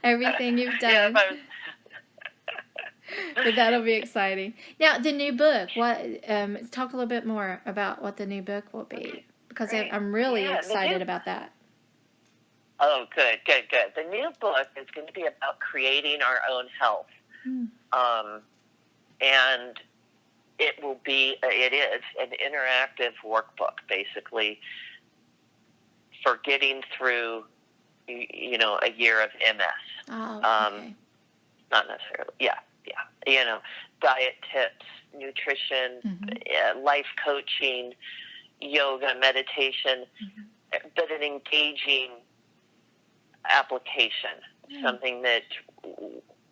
everything you've done. Yeah, but that'll be exciting. Now, the new book. What? Talk a little bit more about what the new book will be, because I'm really excited about that. Oh, good. The new book is going to be about creating our own health. And it is an interactive workbook, basically, for getting through, a year of MS. Oh, okay. Not necessarily, yeah. Diet tips, nutrition, life coaching, yoga, meditation, but an engaging application, something that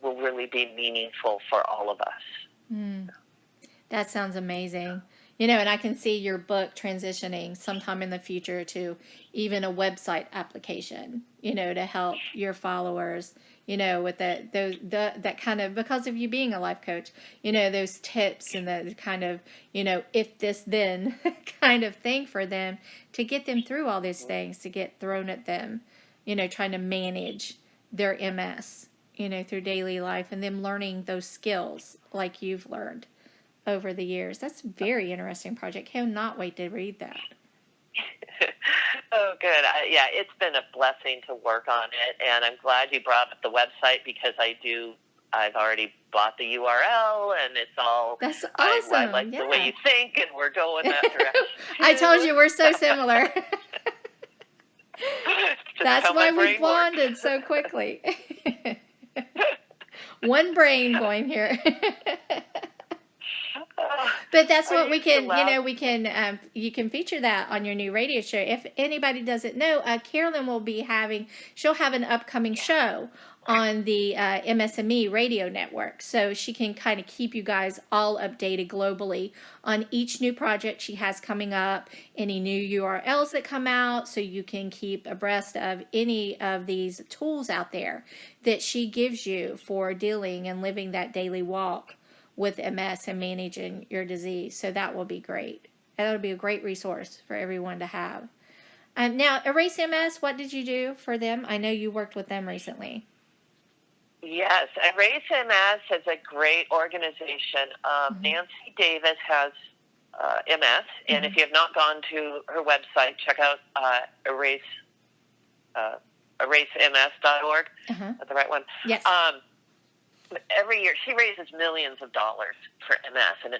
will really be meaningful for all of us. That sounds amazing. And I can see your book transitioning sometime in the future to even a website application, to help your followers, with that kind of, because of you being a life coach, those tips and the kind of, if this then kind of thing for them to get them through all these things, to get thrown at them, trying to manage their MS, through daily life, and them learning those skills like you've learned over the years. That's a very interesting project. Cannot wait to read that. Oh, good. It's been a blessing to work on it, and I'm glad you brought up the website, because I've already bought the URL, and it's all... That's awesome. I like the way you think, and we're going that direction. I told you, we're so similar. That's why we bonded so quickly. One brain going here. But that's what we can, you can feature that on your new radio show. If anybody doesn't know, Carolyn she'll have an upcoming show on the MS&Me radio network. So she can kind of keep you guys all updated globally on each new project she has coming up, any new URLs that come out, so you can keep abreast of any of these tools out there that she gives you for dealing and living that daily walk with MS and managing your disease. So that will be great. That'll be a great resource for everyone to have. Now, Erase MS, what did you do for them? I know you worked with them recently. Yes, Erase MS is a great organization. Nancy Davis has MS, and if you have not gone to her website, check out erasems.org. Is that the right one? Yes. Every year she raises millions of dollars for MS, and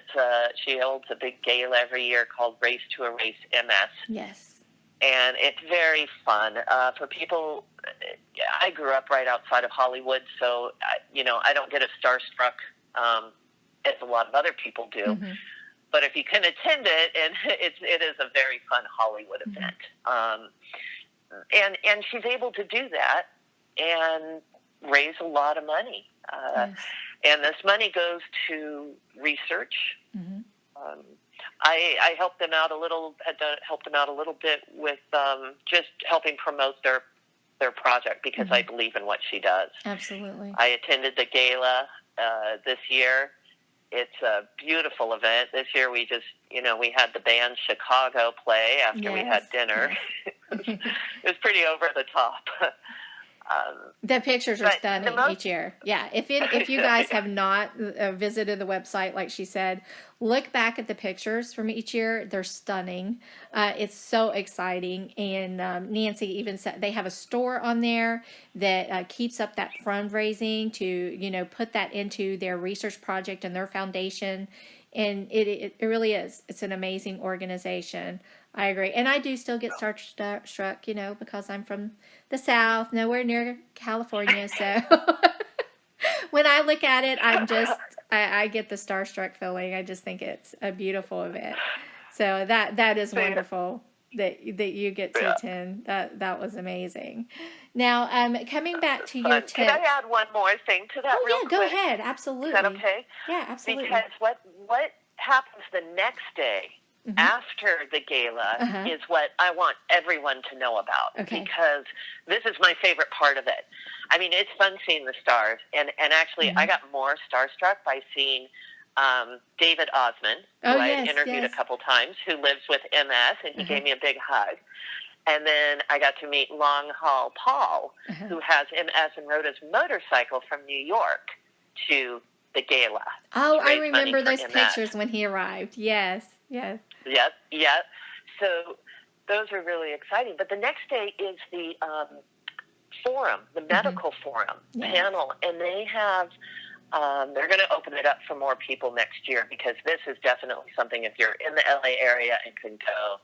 she holds a big gala every year called Race to Erase MS. Yes. And it's very fun for people. I grew up right outside of Hollywood, so I don't get as starstruck as a lot of other people do. But if you can attend it, and it is a very fun Hollywood event, and she's able to do that and raise a lot of money. And this money goes to research. I helped them out a little. Helped them out a little bit with just helping promote their project, because I believe in what she does. Absolutely. I attended the gala this year. It's a beautiful event. This year we just, we had the band Chicago play after we had dinner. It was pretty over the top. The pictures are stunning each year. Yeah, if you guys have not visited the website, like she said, look back at the pictures from each year. They're stunning. It's so exciting. And Nancy even said they have a store on there that keeps up that fundraising to, put that into their research project and their foundation. And it really is. It's an amazing organization. I agree. And I do still get starstruck, because I'm from the South, nowhere near California. So when I look at it, I get the starstruck feeling. I just think it's a beautiful event. So that is wonderful that you get to Yeah. attend. That was amazing. Now, coming back to your Fun. Can I tips. add one more thing to that Oh real yeah, go quick? ahead. Is that Absolutely. okay? Yeah, absolutely. Because what happens the next day after the gala is what I want everyone to know about. Okay. Because this is my favorite part of it. I mean, it's fun seeing the stars. And actually, I got more starstruck by seeing David Osmond, who I interviewed a couple times, who lives with MS, and he gave me a big hug. And then I got to meet Long Haul Paul, who has MS and rode his motorcycle from New York to the gala. Oh, I remember those pictures when he arrived. Yes, yes. Yep. So those are really exciting. But the next day is the forum, the medical forum panel, and they have. They're going to open it up for more people next year, because this is definitely something, if you're in the LA area and can go,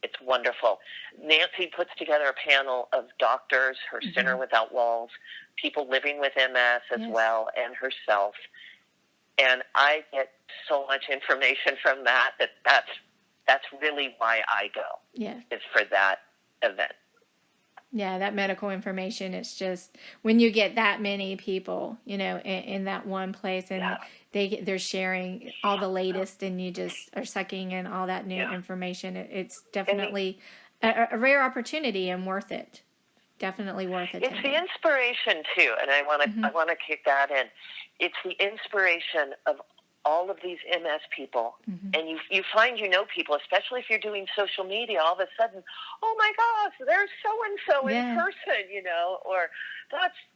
it's wonderful. Nancy puts together a panel of doctors, her Center Without Walls, people living with MS as well, and herself. And I get so much information from that's really why I go. Yeah. Is for that event. Yeah, that medical information, it's just when you get that many people, in that one place, and they're sharing all the latest, and you just are sucking in all that new information. It's definitely a rare opportunity and worth it. Definitely worth it. It's the inspiration too, and I want to kick that in. It's the inspiration of all of these MS people, and you find people, especially if you're doing social media. All of a sudden, oh my gosh, there's so and so in person, or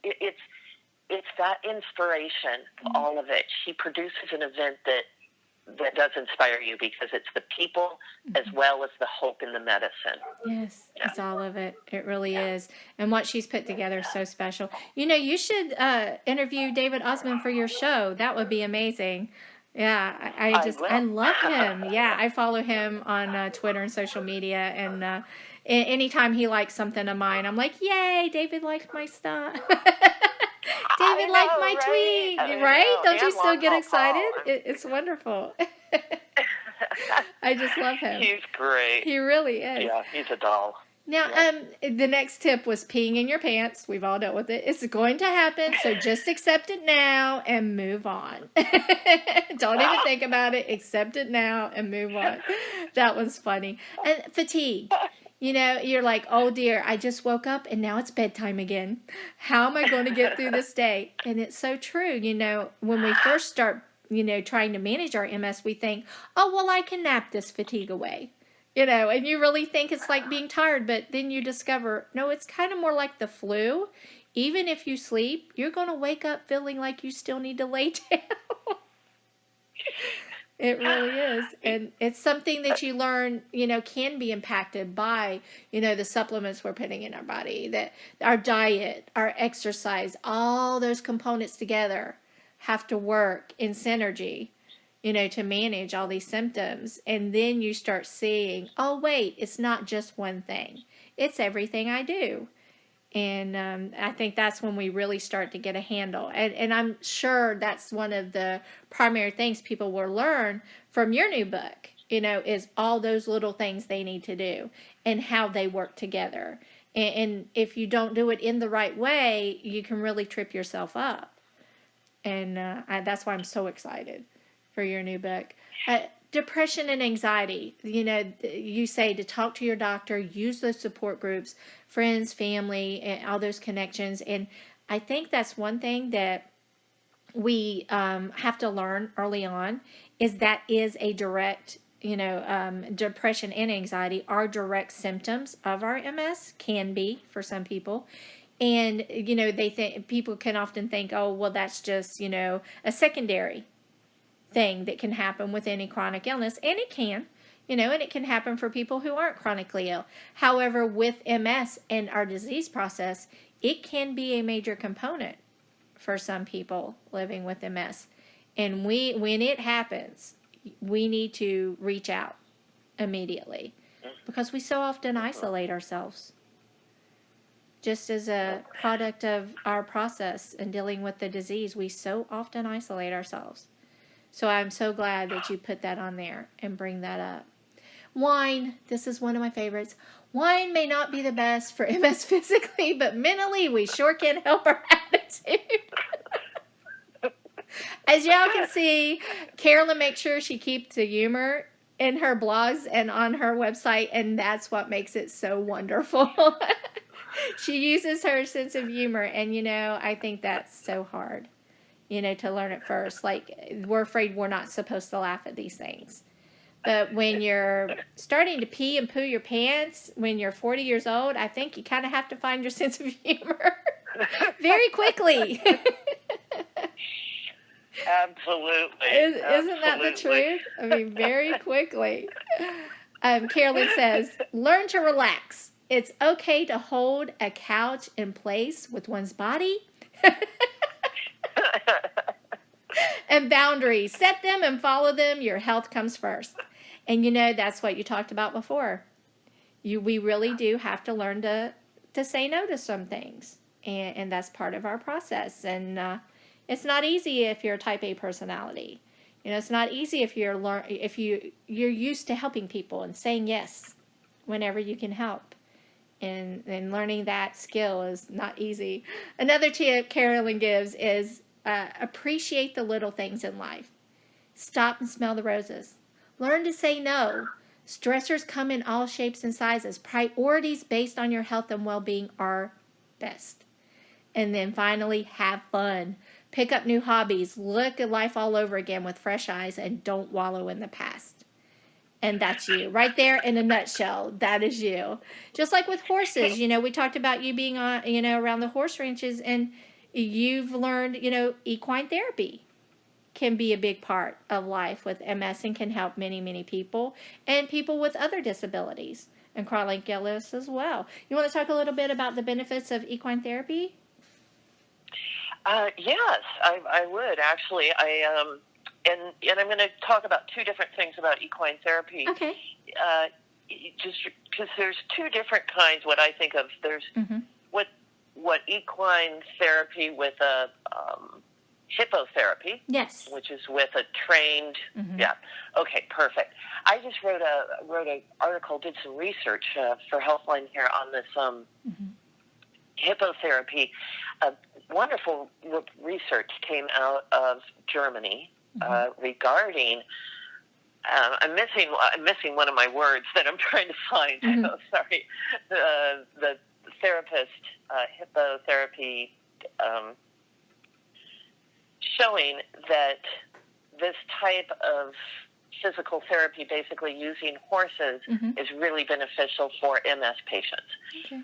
it's that inspiration, all of it. She produces an event that does inspire you, because it's the people as well as the hope in the medicine. Yes, it's all of it. It really is. And what she's put together is so special. You should interview David Osmond for your show. That would be amazing. Yeah, I love him. Yeah, I follow him on Twitter and social media, and anytime he likes something of mine, I'm like, yay, David liked my stuff. David liked my tweet, right? Don't you still get excited? It's wonderful. I just love him. He's great. He really is. Yeah, he's a doll. Now, the next tip was peeing in your pants. We've all dealt with it. It's going to happen, so just accept it now and move on. Don't even think about it. Accept it now and move on. That was funny. And fatigue. You're like, oh dear, I just woke up and now it's bedtime again. How am I going to get through this day? And it's so true. When we first start, trying to manage our MS, we think, oh, well, I can nap this fatigue away. And you really think it's like being tired, but then you discover, no, it's kind of more like the flu. Even if you sleep, you're going to wake up feeling like you still need to lay down. It really is. And it's something that you learn, can be impacted by, the supplements we're putting in our body, that our diet, our exercise, all those components together have to work in synergy, to manage all these symptoms. And then you start seeing, oh, wait, it's not just one thing. It's everything I do. And I think that's when we really start to get a handle. And I'm sure that's one of the primary things people will learn from your new book, is all those little things they need to do and how they work together. And if you don't do it in the right way, you can really trip yourself up. And that's why I'm so excited for your new book. Depression and anxiety, you say to talk to your doctor, use those support groups, friends, family, and all those connections. And I think that's one thing that we have to learn early on, is that is a direct, depression and anxiety are direct symptoms of our MS, can be for some people. And, they think people can often think, oh, well, that's just, a secondary thing that can happen with any chronic illness. And it can, and it can happen for people who aren't chronically ill. However, with MS and our disease process, it can be a major component for some people living with MS. And when it happens, we need to reach out immediately, because we so often isolate ourselves. just as a product of our process in dealing with the disease, we so often isolate ourselves. So I'm so glad that you put that on there and bring that up. Wine, this is one of my favorites. Wine may not be the best for MS physically, but mentally we sure can help our attitude. As y'all can see, Carolyn makes sure she keeps the humor in her blogs and on her website, and that's what makes it so wonderful. She uses her sense of humor, and I think that's so hard, to learn at first. Like, we're afraid we're not supposed to laugh at these things. But when you're starting to pee and poo your pants when you're 40 years old, I think you kind of have to find your sense of humor very quickly. Absolutely. Isn't that the truth? I mean, very quickly. Carolyn says, learn to relax. It's okay to hold a couch in place with one's body. And boundaries. Set them and follow them. Your health comes first. And that's what you talked about before. We really do have to learn to say no to some things. And that's part of our process. And it's not easy if you're a type A personality. It's not easy if you're used to helping people and saying yes whenever you can help. And learning that skill is not easy. Another tip Carolyn gives is appreciate the little things in life. Stop and smell the roses. Learn to say no. Stressors come in all shapes and sizes. Priorities based on your health and well-being are best. And then finally, have fun. Pick up new hobbies. Look at life all over again with fresh eyes and don't wallow in the past. And that's you. Right there in a nutshell. That is you. Just like with horses. We talked about you being on, around the horse ranches, and you've learned, equine therapy can be a big part of life with MS and can help many, many people and people with other disabilities and chronic illness as well. You want to talk a little bit about the benefits of equine therapy? Yes, I would actually. And I'm going to talk about two different things about equine therapy. Okay. Just because there's two different kinds. What I think of, there's what equine therapy with a hippotherapy. Yes. Which is with a trained. Yeah. Okay. Perfect. I just wrote an article, did some research for Healthline here on this hippotherapy. Wonderful research came out of Germany regarding. I'm missing one of my words that I'm trying to find. Oh, sorry. The therapist, hippotherapy, showing that this type of physical therapy, basically using horses, is really beneficial for MS patients. Okay.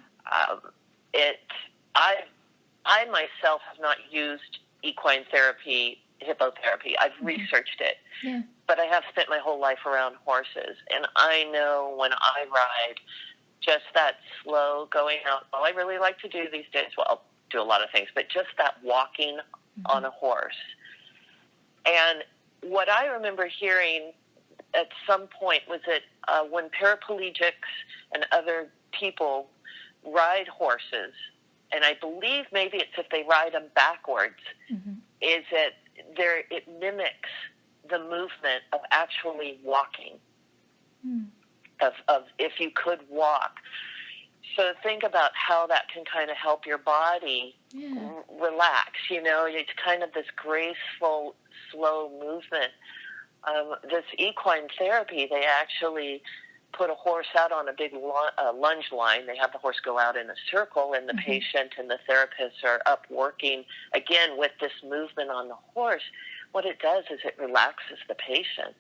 I myself have not used equine therapy, hippotherapy. I've researched it, but I have spent my whole life around horses, and I know when I ride, just that slow going out. All I really like to do these days, well, I'll do a lot of things, but just that walking on a horse. And what I remember hearing at some point was that when paraplegics and other people ride horses, and I believe maybe it's if they ride them backwards, is that it mimics the movement of actually walking, of if you could walk. So think about how that can kind of help your body relax. It's kind of this graceful, slow movement. This equine therapy, they actually put a horse out on a big lunge line. They have the horse go out in a circle, and the patient and the therapist are up working, again, with this movement on the horse. What it does is it relaxes the patient.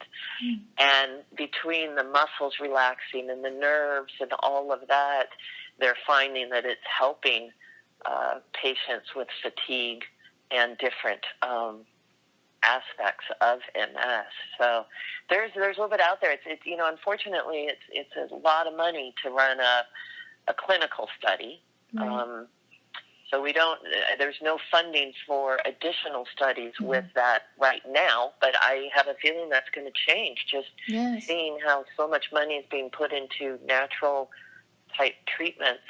And between the muscles relaxing and the nerves and all of that, they're finding that it's helping patients with fatigue and different aspects of MS. So there's a little bit out there. It's unfortunately it's a lot of money to run a clinical study. Right. So there's no funding for additional studies with that right now, but I have a feeling that's going to change, just seeing how so much money is being put into natural type treatments.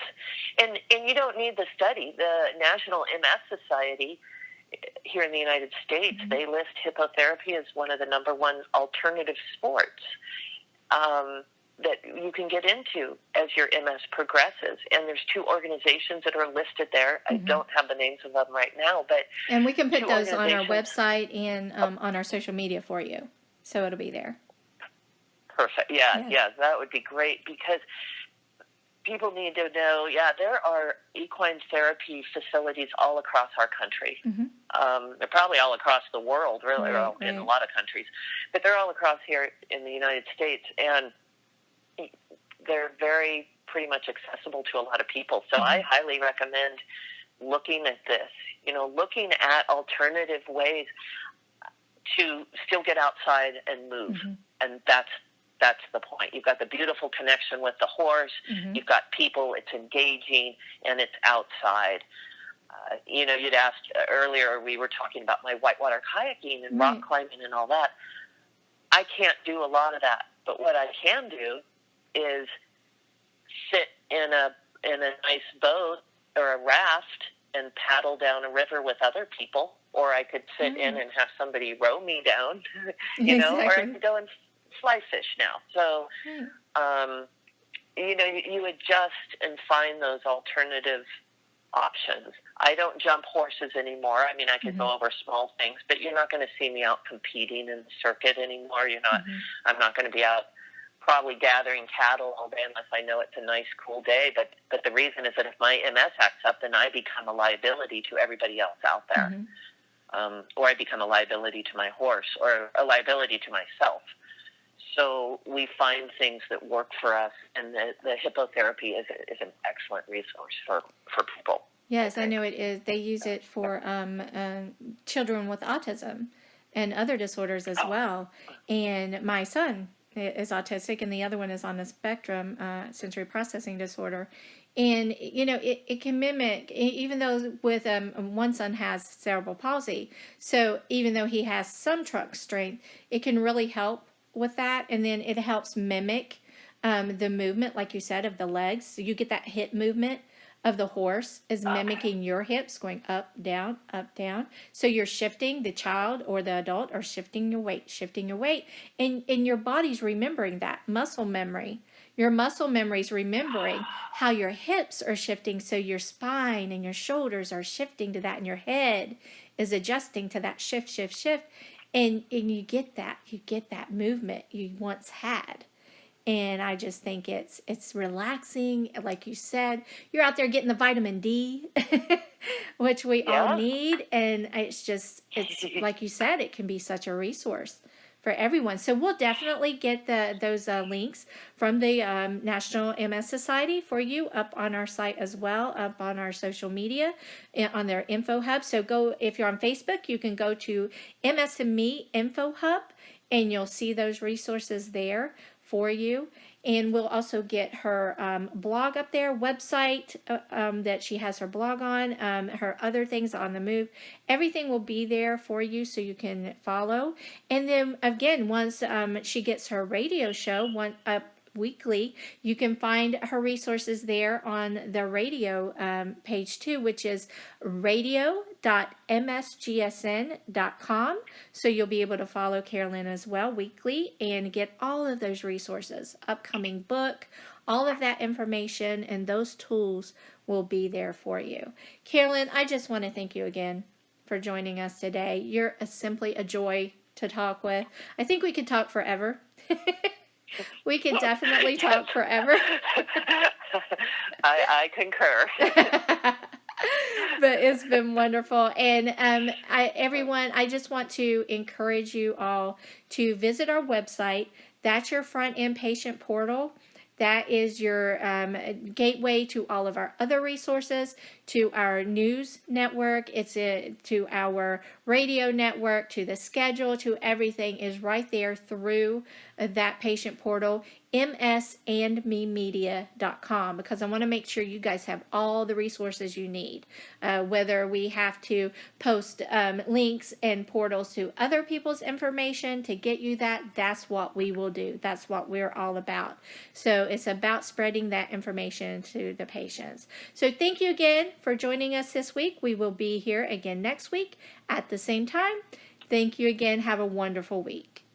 And you don't need the study. The National MS Society here in the United States, they list hippotherapy as one of the number one alternative sports that you can get into as your MS progresses. And there's 2 organizations that are listed there. I don't have the names of them right now, but and we can put those on our website and on our social media for you, so it'll be there. Perfect. Yeah, that would be great, because people need to know, there are equine therapy facilities all across our country. They're probably all across the world, really, right. in a lot of countries. But they're all across here in the United States, and they're very pretty much accessible to a lot of people. So I highly recommend looking at this, looking at alternative ways to still get outside and move. And that's the point. You've got the beautiful connection with the horse. You've got people. It's engaging, and it's outside. You'd asked earlier, we were talking about my whitewater kayaking and rock climbing and all that. I can't do a lot of that, but what I can do is sit in a nice boat or a raft and paddle down a river with other people, or I could sit in and have somebody row me down, or I could go and fly fish now. So, you adjust and find those alternative options. I don't jump horses anymore. I mean, I could go over small things, but you're not going to see me out competing in the circuit anymore. I'm not going to be out probably gathering cattle all day unless I know it's a nice, cool day. But the reason is that if my MS acts up, then I become a liability to everybody else out there. Or I become a liability to my horse, or a liability to myself. So we find things that work for us, and the hippotherapy is an excellent resource for people. Yes, I know it is. They use it for children with autism and other disorders as well. And my son is autistic, and the other one is on the spectrum, sensory processing disorder. And, it can mimic, even though with one son has cerebral palsy. So even though he has some trunk strength, it can really help with that. And then it helps mimic the movement, like you said, of the legs. So you get that hip movement of the horse is mimicking your hips, going up, down, up, down. So you're shifting, the child or the adult are shifting your weight. And your body's remembering that muscle memory. Your muscle memory is remembering how your hips are shifting. So your spine and your shoulders are shifting to that, and your head is adjusting to that shift. And you get that movement you once had. And I just think it's relaxing. Like you said, you're out there getting the vitamin D, which we all need. And it's like you said, it can be such a resource for everyone. So we'll definitely get those links from the National MS Society for you up on our site as well, up on our social media, on their info hub. So if you're on Facebook, you can go to MS&Me Info Hub, and you'll see those resources there for you. And we'll also get her blog up there, website that she has her blog on, her other things on the move. Everything will be there for you so you can follow. And then again, once she gets her radio show weekly, you can find her resources there on the radio page too, which is radio.msgsn.com. So you'll be able to follow Carolyn as well weekly and get all of those resources, upcoming book, all of that information, and those tools will be there for you. Carolyn, I just want to thank you again for joining us today. You're simply a joy to talk with. I think we could talk forever. We could definitely talk forever. I concur. But it's been wonderful. And everyone, I just want to encourage you all to visit our website. That's your front end patient portal. That is your gateway to all of our other resources, to our news network, to our radio network, to the schedule, to everything is right there through that patient portal. MS&Me media.com, because I want to make sure you guys have all the resources you need. Whether we have to post links and portals to other people's information to get you that, that's what we will do. That's what we're all about. So it's about spreading that information to the patients. So thank you again for joining us this week. We will be here again next week at the same time. Thank you again. Have a wonderful week.